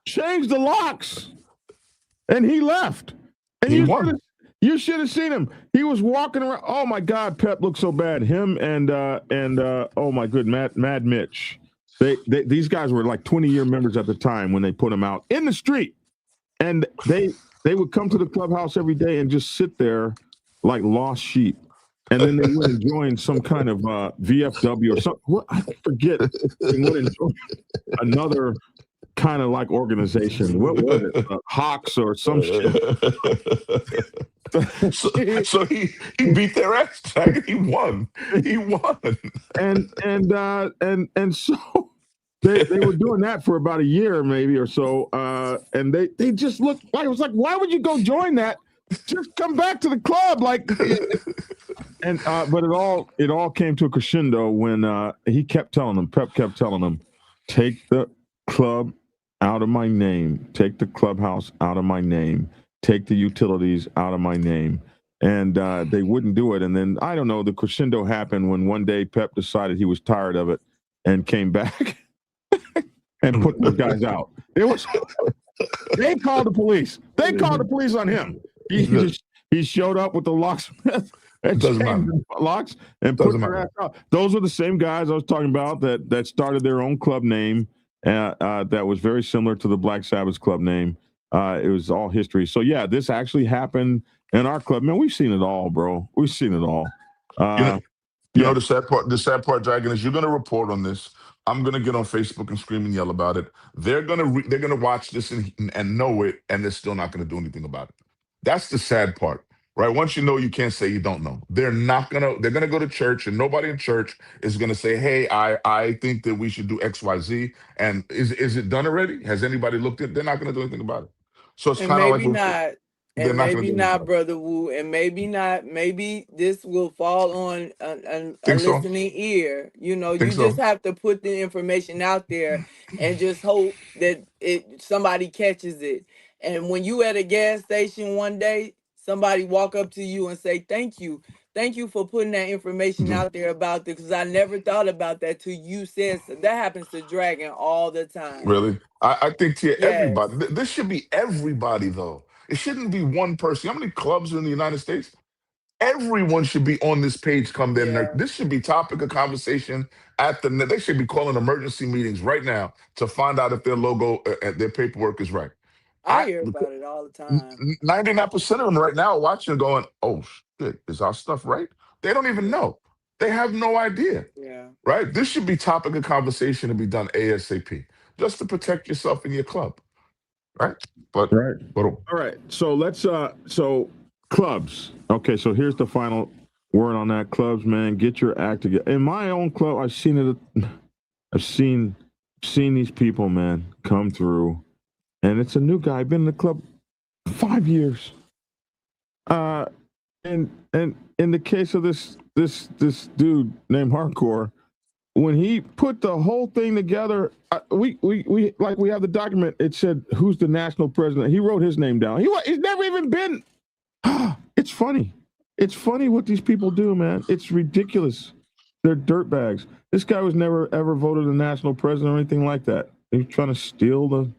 changed the locks, and he left. And he won. You should have seen him. He was walking around. Oh my God, Pep looked so bad. Him and oh my good, Mad Mitch. These guys were like 20-year members at the time when they put him out in the street, and they would come to the clubhouse every day and just sit there like lost sheep. And then they went and joined some kind of VFW or something. What, I forget. They went and joined another kind of like organization. What was it? Hawks or some shit. So he beat their ass. He won. He won. And so they were doing that for about a year maybe or so. And they just looked like, it was like, why would you go join that? Just come back to the club, like. And but it all came to a crescendo when he kept telling them, Pep kept telling them, take the club out of my name, take the clubhouse out of my name, take the utilities out of my name. And they wouldn't do it. And then I don't know, the crescendo happened when one day Pep decided he was tired of it and came back and put those guys out. They called the police. They called the police on him. He showed up with the locksmith and locks and put their ass out. Those were the same guys I was talking about that started their own club name that was very similar to the Black Sabbath's club name. It was all history. So yeah, this actually happened in our club. Man, we've seen it all, bro. We've seen it all. You know the sad part, Dragon, is you're gonna report on this. I'm gonna get on Facebook and scream and yell about it. They're gonna watch this and know it, and they're still not gonna do anything about it. That's the sad part, right? Once you know, you can't say you don't know. They're gonna go to church, and nobody in church is gonna say, hey, I think that we should do XYZ. And is it done already? Has anybody looked at it? They're not gonna do anything about it. So it's And kind of like maybe not. they're And not gonna maybe do anything not, about it. Brother Wu. And maybe not. Maybe this will fall on a Think so? listening ear. You know, Think you so? just have to put the information out there and just hope that somebody catches it. And when you at a gas station one day, somebody walk up to you and say, thank you. Thank you for putting that information out there about this, because I never thought about that till you said so. That happens to Dragon all the time. Really? I think to Yes. everybody. This should be everybody, though. It shouldn't be one person. How many clubs are in the United States? Everyone should be on this page. Come there. Yeah. This should be topic of conversation They should be calling emergency meetings right now to find out if their logo, their paperwork is right. I hear about it all the time. 99% of them right now are watching and going, oh shit, is our stuff right? They don't even know. They have no idea. Yeah. Right? This should be topic of conversation to be done ASAP. just to protect yourself in your club, right? But Right. but All right. So let's so clubs. Okay, so here's the final word on that. Clubs, man, get your act together. In my own club, I've seen it. I've seen these people, man, come through, and it's a new guy. Been in the club 5 years. And in the case of this dude named Hardcore, when he put the whole thing together, we like we have the document. It said who's the national president. He wrote his name down. He's never even been. It's funny. It's funny what these people do, man. It's ridiculous. They're dirtbags. This guy was never ever voted a national president or anything like that. He was trying to steal the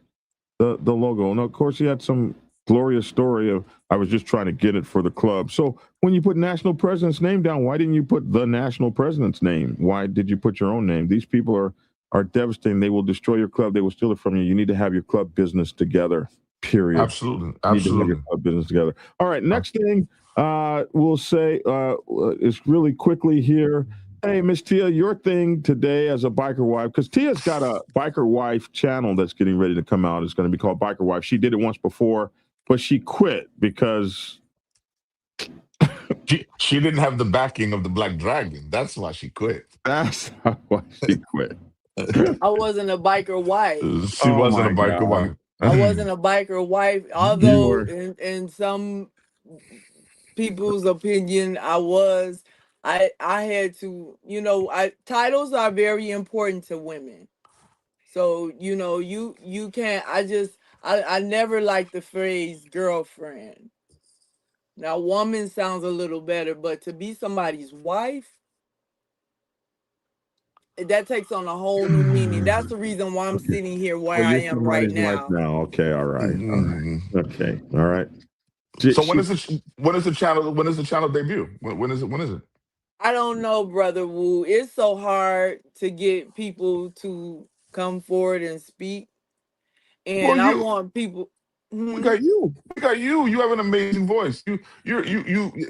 logo. And of course, he had some glorious story of I was just trying to get it for the club. So when you put national president's name down, why didn't you put the national president's name? Why did you put your own name? These people are devastating. They will destroy your club. They will steal it from you. You need to have your club business together. Period. absolutely, You need to have your absolutely. club business together. All right. Next thing we'll say is really quickly here. Hey, Miss Tia, your thing today as a biker wife, because Tia's got a biker wife channel that's getting ready to come out. It's going to be called Biker Wife. She did it once before, but she quit because She didn't have the backing of the Black Dragon. That's why she quit. that's why she quit. I wasn't a biker wife. She Oh wasn't a my biker God. wife. I wasn't a biker wife, You although were. in some people's opinion I was. I had to, titles are very important to women. So, you can't I never liked the phrase girlfriend. Now woman sounds a little better, but to be somebody's wife, that takes on a whole new meaning. That's the reason why I'm Okay. sitting here Oh, where I you're am right somebody's wife now. now. Okay. All right. All right. Mhm. Okay. All right. So when is the channel debut? When is it? I don't know, Brother Wu. It's so hard to get people to come forward and speak. Well, And I want people. we Mhm. got you. We got you. You have an amazing voice. You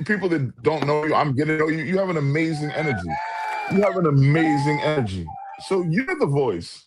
people that don't know you, I'm getting to know you. You have an amazing energy. You have an amazing energy. So you're the voice.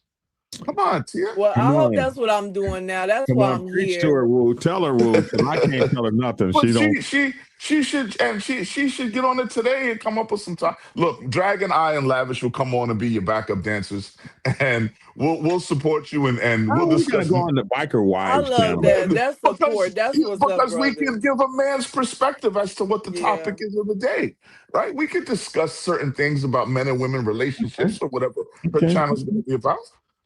Come on, Tia. Well, Come I hope on. that's what I'm doing now. That's Come why on. I'm Preach to here. her, Woo. Tell her, Woo, because I can't tell her nothing. But She don't. she should get on it today and come up with some time. Look, Dragon, I, and Lavish will come on and be your backup dancers, and we'll support you and How we'll are we going to discuss go on the Biker I Wives love channel? that. That's support. That's what's up, because we brother. can give a man's perspective as to what the Yeah. topic is of the day, right? We can discuss certain things about men and women Okay. relationships or whatever her Okay. channel's going to be about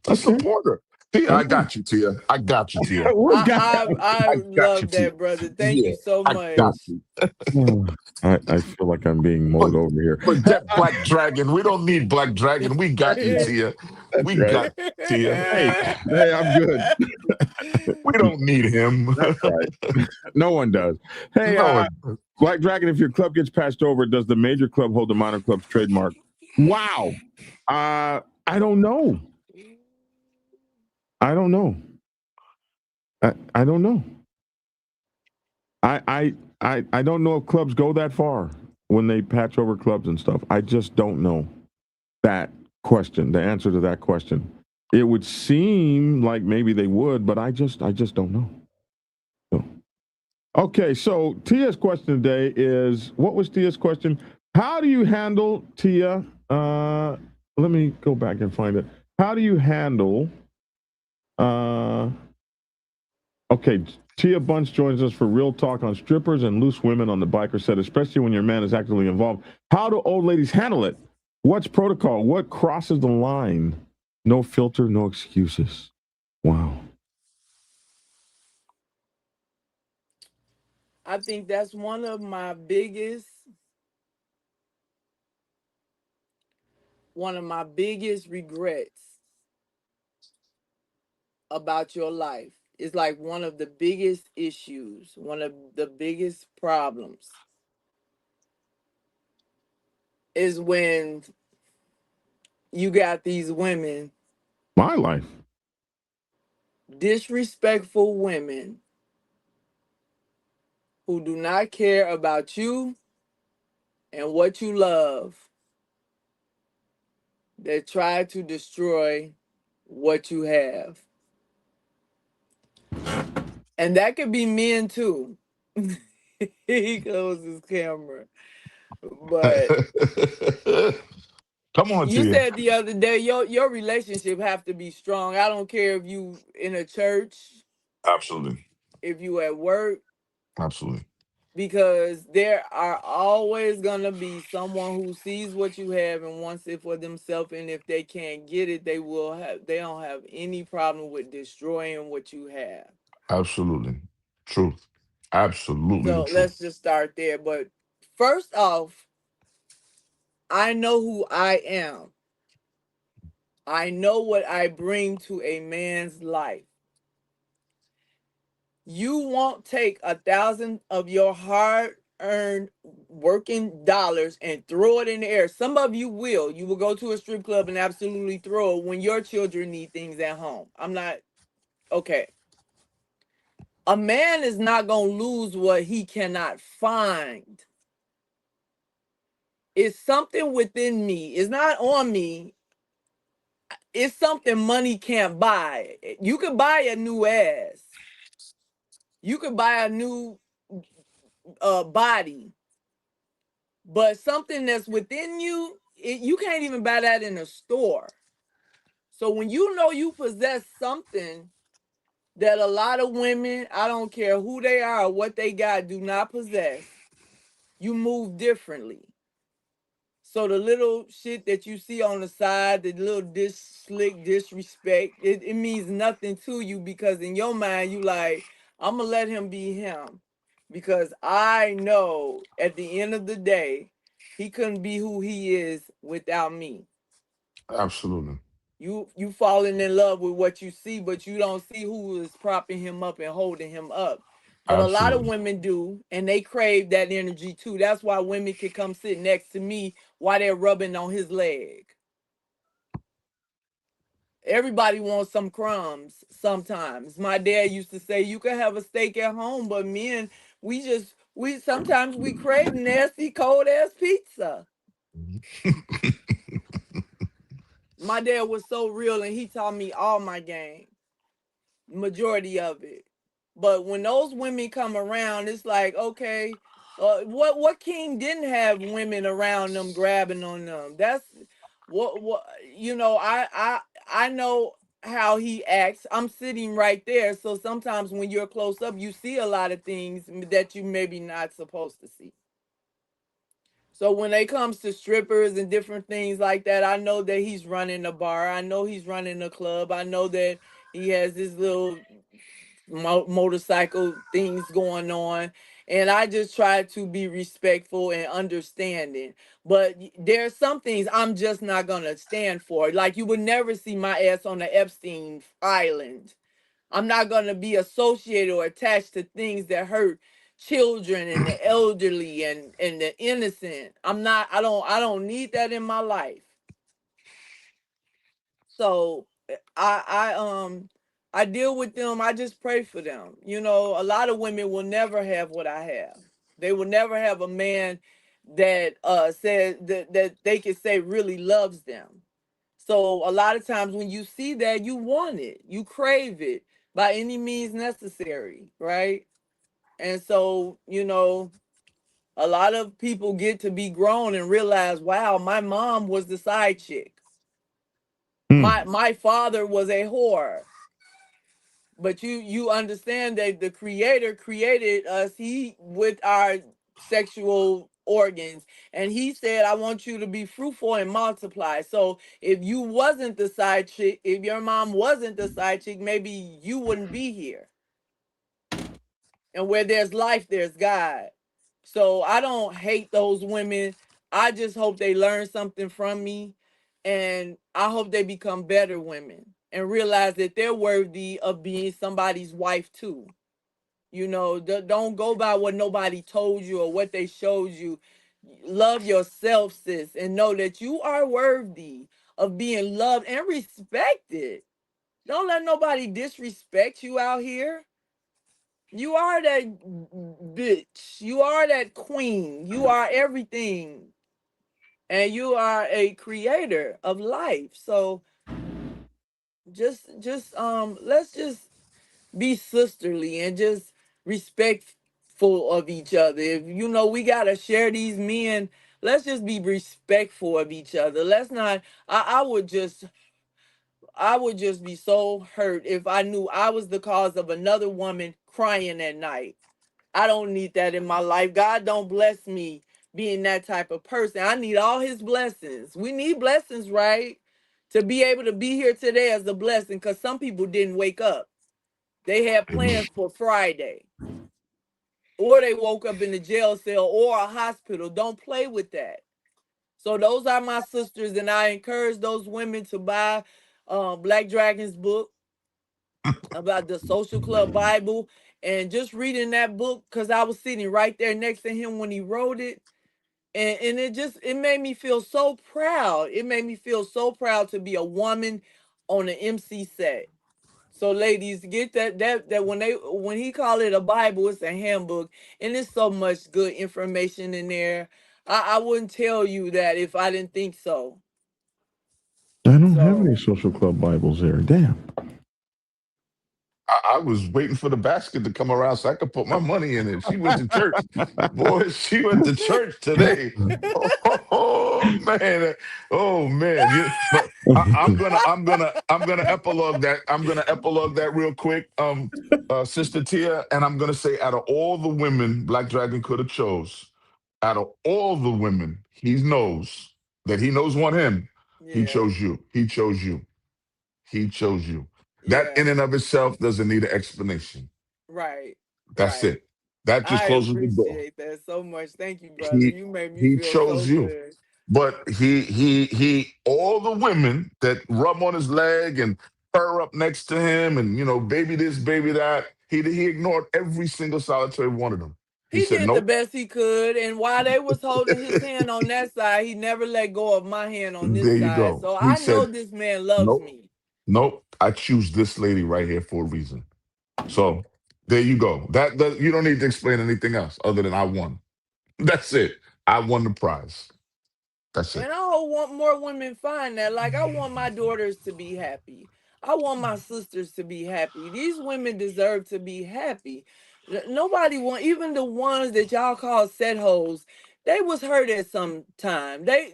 to Okay. support her. Tia, I Okay. got you, Tia. I got you, Tia. Woo got I I got you, love Tia. that, brother. Thank Yeah, you so I got much. you. I feel like I'm being mowed over here. Forget Black Dragon. We don't need Black Dragon. We got you, Tia. That's We right. got Tia. Hey, I'm good. We don't need him. That's right. No one does. Hey, No, Black Dragon, if your club gets passed over, does the major club hold the minor club's trademark? Wow. I don't know. I don't know. I don't know. I don't know if clubs go that far when they patch over clubs and stuff. I just don't know that question, the answer to that question. It would seem like maybe they would, but I just don't know. So, okay, so Tia's question today is, what was Tia's question? How do you handle, Tia? Let me go back and find it. How do you handle? Okay, Tia Bunch joins us for real talk on strippers and loose women on the biker set, especially when your man is actively involved. How do old ladies handle it? What's protocol? What crosses the line? No filter, no excuses. Wow. I think that's one of my biggest regrets about your life. It's like one of the biggest issues, one of the biggest problems is when you got these women, My life. disrespectful women, who do not care about you and what you love, that try to destroy what you have. And that could be men too. He closed his camera. But Come on, you Tia. said the other day your relationship have to be strong. I don't care if you in a church, Absolutely. if you at work, Absolutely. because there are always gonna be someone who sees what you have and wants it for themselves, and if they can't get it, they don't have any problem with destroying what you have. Absolutely. Truth. Absolutely the So truth. let's just start there. But first off, I know who I am. I know what I bring to a man's life. You won't take 1,000 of your hard earned working dollars and throw it in the air. Some of you will. You will go to a strip club and absolutely throw it when your children need things at home. I'm not okay. A man is not going to lose what he cannot find. It's something within me. It's not on me. It's something money can't buy. You could buy a new ass. You could buy a new body, but something that's within you, you can't even buy that in a store. So when you know you possess something that a lot of women, I don't care who they are or what they got, do not possess, you move differently. So the little shit that you see on the side, the little slick disrespect, it means nothing to you, because in your mind you like, I'm gonna let him be him, because I know at the end of the day he couldn't be who he is without me. Absolutely. You falling in love with what you see, but you don't see who is propping him up and holding him up. But a lot of Absolutely. women do, and they crave that energy too. That's why women can come sit next to me while they're rubbing on his leg. Everybody wants some crumbs sometimes. My dad used to say you can have a steak at home, but men, we sometimes we crave nasty cold ass pizza. My dad was so real and he taught me all my game, majority of it. But when those women come around, it's like, okay, what king didn't have women around them grabbing on them? That's what I know how he acts. I'm sitting right there, so sometimes when you're close up, you see a lot of things that you maybe not supposed to see. So when it comes to strippers and different things like that, I know that he's running a bar. I know he's running a club. I know that he has this little motorcycle things going on, and I just try to be respectful and understanding. But there's some things I'm just not gonna stand for. Like you would never see my ass on the Epstein Island. I'm not gonna be associated or attached to things that hurt children and the elderly and the innocent. I don't need that in my life. So I deal with them. I just pray for them. You know, a lot of women will never have what I have. They will never have a man that says that they can say really loves them. So a lot of times when you see that, you want it, you crave it by any means necessary, right? And so, a lot of people get to be grown and realize, wow, my mom was the side chick. Hmm. My father was a whore. But you understand that the creator created us, he with our sexual organs, and he said, I want you to be fruitful and multiply. So if you wasn't the side chick, if your mom wasn't the side chick, maybe you wouldn't be here. And where there's life, there's God. So I don't hate those women. I just hope they learn something from me. And I hope they become better women and realize that they're worthy of being somebody's wife too. Don't go by what nobody told you or what they showed you. Love yourself, sis, and know that you are worthy of being loved and respected. Don't let nobody disrespect you out here. You are that bitch. You are that queen. You are everything. And you are a creator of life. So let's just be sisterly and just respectful of each other. If you know we gotta share these men, let's just be respectful of each other. Let's not. I would just be so hurt if I knew I was the cause of another woman crying at night. I don't need that in my life. God don't bless me being that type of person. I need all his blessings. We need blessings, right? To be able to be here today as a blessing, because some people didn't wake up. They had Amen. plans for Friday, or they woke up in the jail cell or a hospital. Don't play with that. So those are my sisters, and I encourage those women to buy Black Dragon's book about the Social Club Bible, and just reading that book because I was sitting right there next to him when he wrote it. And it made me feel so proud. It made me feel so proud to be a woman on an MC set. So ladies, get that when he call it a Bible, it's a handbook, and there's so much good information in there. I wouldn't tell you that if I didn't think so. I don't have any So social club Bibles there. Damn. I was waiting for the basket to come around so I could put my money in it. She went to church. Boy, she went to church today. Oh, man. Oh man. But I'm gonna epilogue that. I'm gonna epilogue that real quick. Sister Tia, and I'm gonna say out of all the women Black Dragon could have chose, out of all the women he knows want him, he yeah, chose you. He chose you. He chose you. That yeah, in and of itself doesn't need an explanation. right, That's right. it. That just I closes the door. appreciate that so much. Thank you, brother. He You made me he feel so chose you. good. But he all the women that rub on his leg and purr up next to him and baby this, baby that, he ignored every single solitary one of them. He He said, did the nope. best he could, and while they was holding his hand on that side, he never let go of my hand on this There you side. go. So He I know said, this man loves nope, me. nope. I choose this lady right here for a reason. So there you go. That you don't need to explain anything else other than I won. That's it. I won the prize. That's it. And I hope want more women find that. Like I want my daughters to be happy. I want my sisters to be happy. These women deserve to be happy. Nobody want, even the ones that y'all call set hoes. They was hurt at some time. They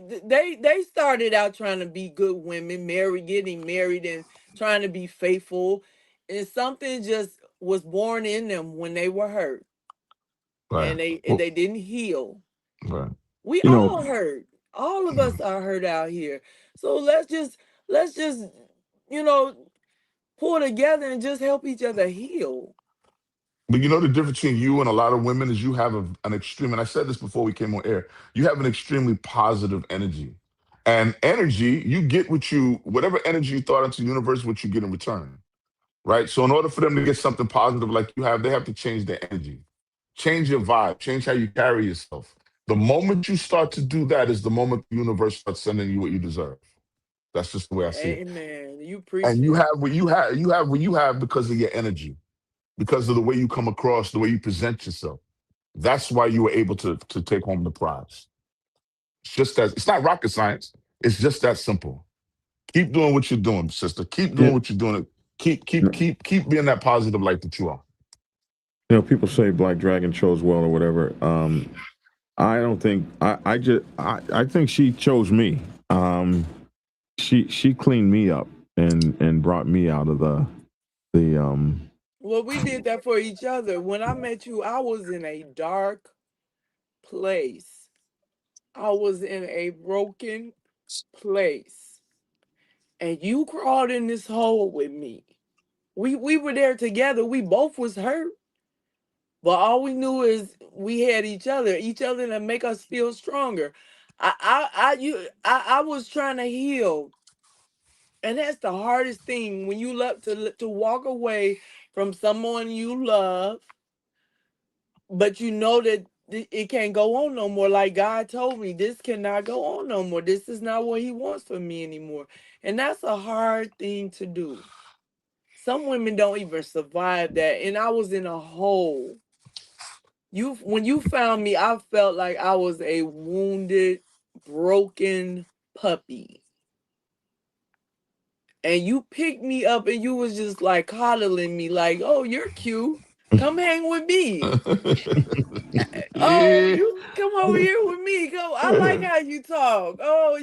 started out trying to be good women, married, getting married, and trying to be faithful. And something just was born in them when they were hurt, Right. and they and Well, they didn't heal. right. We You know, all hurt. All of us are hurt out here. So let's just you know pull together and just help each other heal. But the difference between you and a lot of women is you have an extreme, and I said this before we came on air, you have an extremely positive energy. And energy, you get whatever energy you thought into the universe, what you get in return. Right. So in order for them to get something positive like you have, they have to change their energy, change your vibe, change how you carry yourself. The moment you start to do that is the moment the universe starts sending you what you deserve. That's just the way I see it. Amen. You And you preaching. have what you have, because of your energy, because of the way you come across, the way you present yourself. That's why you were able to take home the prize. It's not rocket science. It's just that simple. Keep doing what you're doing, sister. Keep doing it, what you're doing. Keep you keep keep keep being that positive light that you are. people say Black Dragon chose well or whatever. I don't think I think she chose me. She cleaned me up and brought me out of the. Well, we did that for each other. When I met you, I was in a dark place. I was in a broken place. And you crawled in this hole with me. We were there together. We both was hurt. But all we knew is we had each other to make us feel stronger. I was trying to heal, and that's the hardest thing when you love to walk away from someone you love, but you know that it can't go on no more. Like God told me, this cannot go on no more. This is not what He wants for me anymore, and that's a hard thing to do. Some women don't even survive that, and I was in a hole. When you found me, I felt like I was a wounded, broken puppy. and you picked me up and you was just like coddling me like, oh, you're cute. Come hang with me. Oh, Yeah. you come over here with me. Go. I like how you talk. Oh,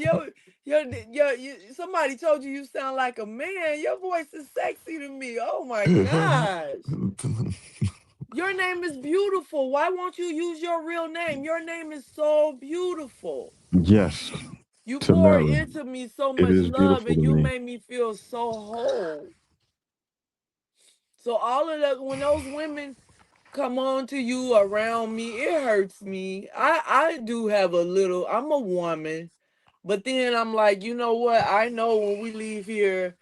somebody told you sound like a man. Your voice is sexy to me. Oh my gosh. Your name is beautiful. Why won't you use your real name? Your name is so beautiful. Yes, You to pour Mary. into me so It much is love beautiful and to you me. made me feel so whole. So all of that, when those women come on to you around me, it hurts me. I do have a little, I'm a woman, but then I'm like, you know what? I know when we leave here,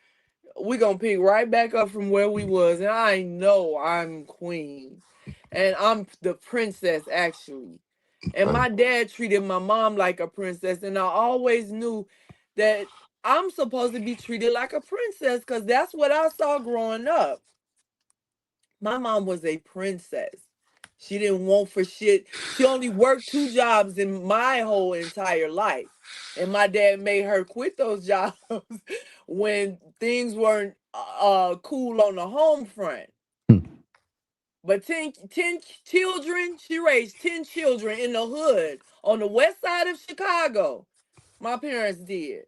we gonna pick right back up from where we was. And I know I'm queen. And I'm the princess actually. And Right. my dad treated my mom like a princess. And I always knew that I'm supposed to be treated like a princess because that's what I saw growing up. My mom was a princess. She didn't want for shit. She only worked 2 jobs in my whole entire life. And my dad made her quit those jobs when things weren't cool on the home front. Hmm. But 10 children, she raised 10 children in the hood on the west side of Chicago. My parents did.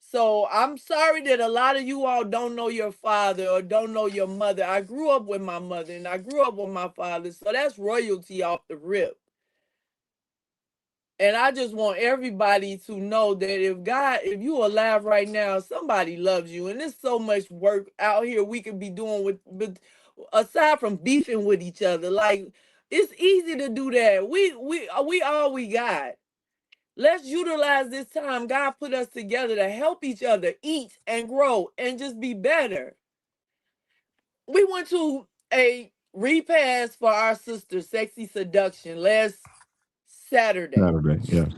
So I'm sorry that a lot of you all don't know your father or don't know your mother. I grew up with my mother and I grew up with my father. So that's royalty off the rip. And I just want everybody to know that if you alive right now, somebody loves you. And there's so much work out here we could be doing with aside from beefing with each other. Like it's easy to do that. We all we got. Let's utilize this time God put us together to help each other eat and grow and just be better. We went to a repast for our sister, Sexy Seduction, last Saturday. Saturday, yes.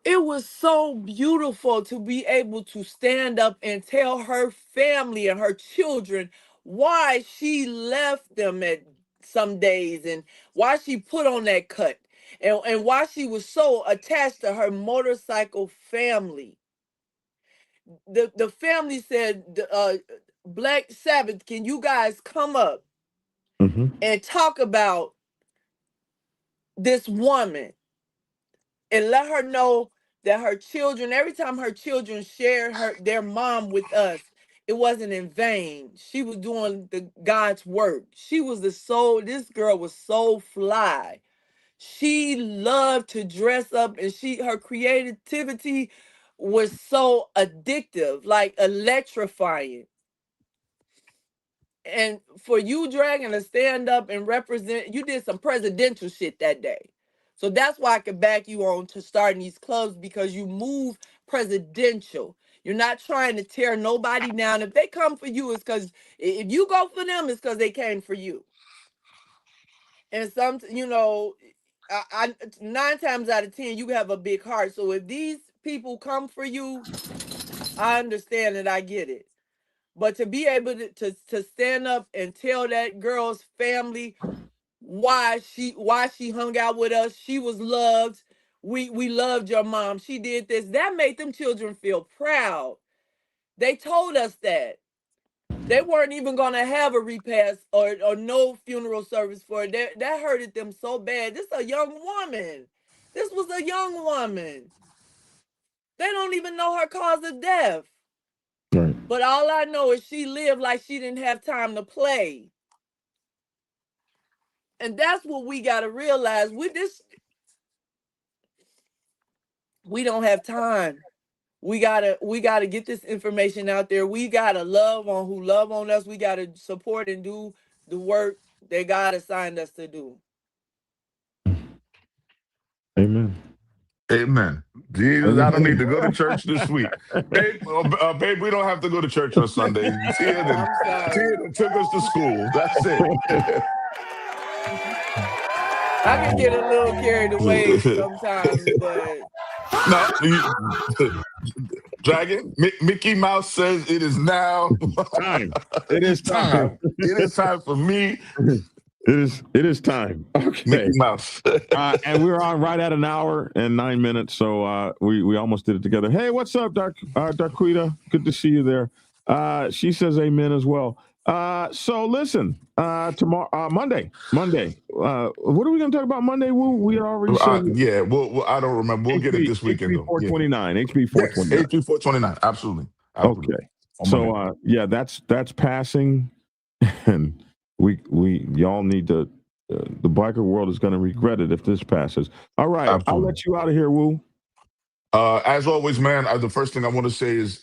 It was so beautiful to be able to stand up and tell her family and her children why she left them at some days and why she put on that cut and why she was so attached to her motorcycle family. The family said, Black Sabbath, can you guys come up Hmm. and talk about this woman and let her know that her children, every time her children shared their mom with us, it wasn't in vain. She was doing the God's work. She was the soul. This girl was so fly. She loved to dress up and her creativity was so addictive, like electrifying. And for you, Dragon, to stand up and represent, you did some presidential shit that day. So that's why I could back you on to starting these clubs because you move presidential. You're not trying to tear nobody down. If they come for you, it's because if you go for them, it's because they came for you. And I 9 times out of 10, you have a big heart. So if these people come for you, I understand and I get it. But to be able to stand up and tell that girl's family why she hung out with us, she was loved. We loved your mom. She did this. That made them children feel proud. They told us that. They weren't even gonna have a repast or no funeral service for it. That hurted them so bad. This is a young woman. This was a young woman. They don't even know her cause of death. Right. But all I know is she lived like she didn't have time to play. And that's what we got to realize. We don't have time. We gotta get this information out there. We gotta love on who love on us. We gotta support and do the work that God assigned us to do. Amen. Amen. Jesus, I don't need to go to church this week. Babe, we don't have to go to church on Sunday. Tia I'm sorry. took us to school. That's it. I can get a little carried away sometimes, but No, Dragon, Mickey Mouse says it is now Time. It is time. time. It is time for me It is time. Okay. Mickey Mouse. And we're on right at an hour and 9 minutes, so we almost did it together. Hey, what's up, Darquita? Good to see you there. She says amen as well. So listen, tomorrow, Monday. What are we going to talk about Monday? Woo? We already said. Yeah, I don't remember. We'll get it this weekend HB though. 429. HB 429. Yes, HB 429. Absolutely. Okay. So that's passing, and we y'all need to. The biker world is going to regret it if this passes. All right, Absolutely. I'll let you out of here, Woo. As always, man, the first thing I want to say is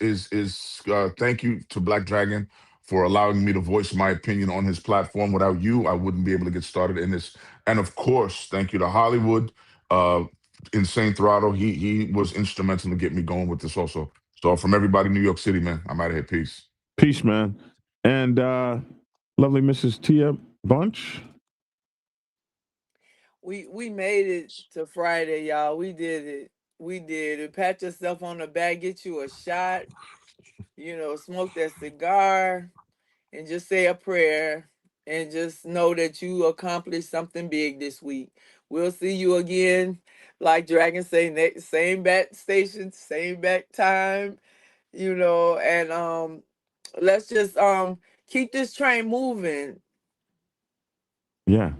thank you to Black Dragon for allowing me to voice my opinion on his platform. Without you, I wouldn't be able to get started in this. And of course, thank you to Hollywood, Insane Throttle. He was instrumental to get me going with this also. So from everybody in New York City, man, I'm out of here. Peace. Peace, man. And lovely Mrs. Tia Bunch. We made it to Friday, y'all. We did it. We did it. Pat yourself on the back, get you a shot, smoke that cigar, and just say a prayer, and just know that you accomplished something big this week. We'll see you again, like Dragon say, same bat station, same bat time, and let's just keep this train moving. Yeah,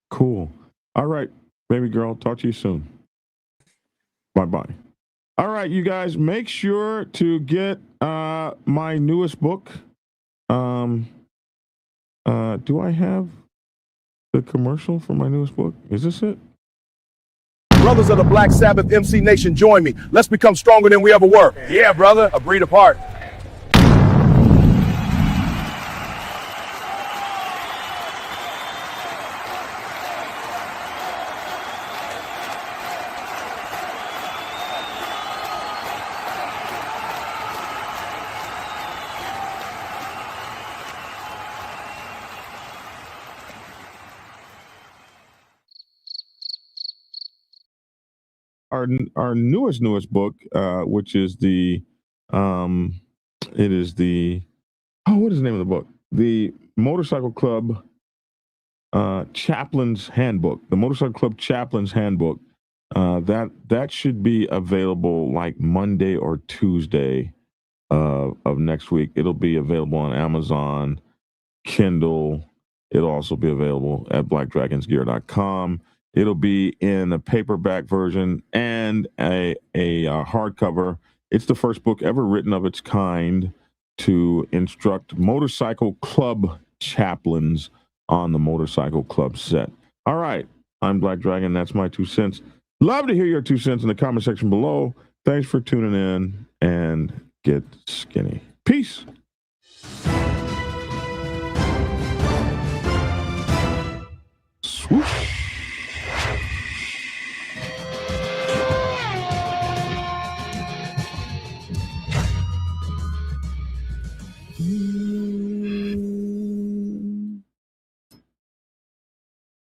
cool. All right, baby girl, talk to you soon. Bye-bye. All right, you guys, make sure to get my newest book. Do I have the commercial for my newest book? Is this it? Brothers of the Black Sabbath MC Nation, join me. Let's become stronger than we ever were. Yeah, brother. A breed apart. Our newest book, which is the what is the name of the book? The Motorcycle Club Chaplain's Handbook. The Motorcycle Club Chaplain's Handbook. That should be available like Monday or Tuesday of next week. It'll be available on Amazon, Kindle. It'll also be available at blackdragonsgear.com. It'll be in a paperback version and a hardcover. It's the first book ever written of its kind to instruct motorcycle club chaplains on the motorcycle club set. All right, I'm Black Dragon. That's my 2 cents. Love to hear your 2 cents in the comment section below. Thanks for tuning in, and get skinny. Peace. Swoosh. Mm-hmm.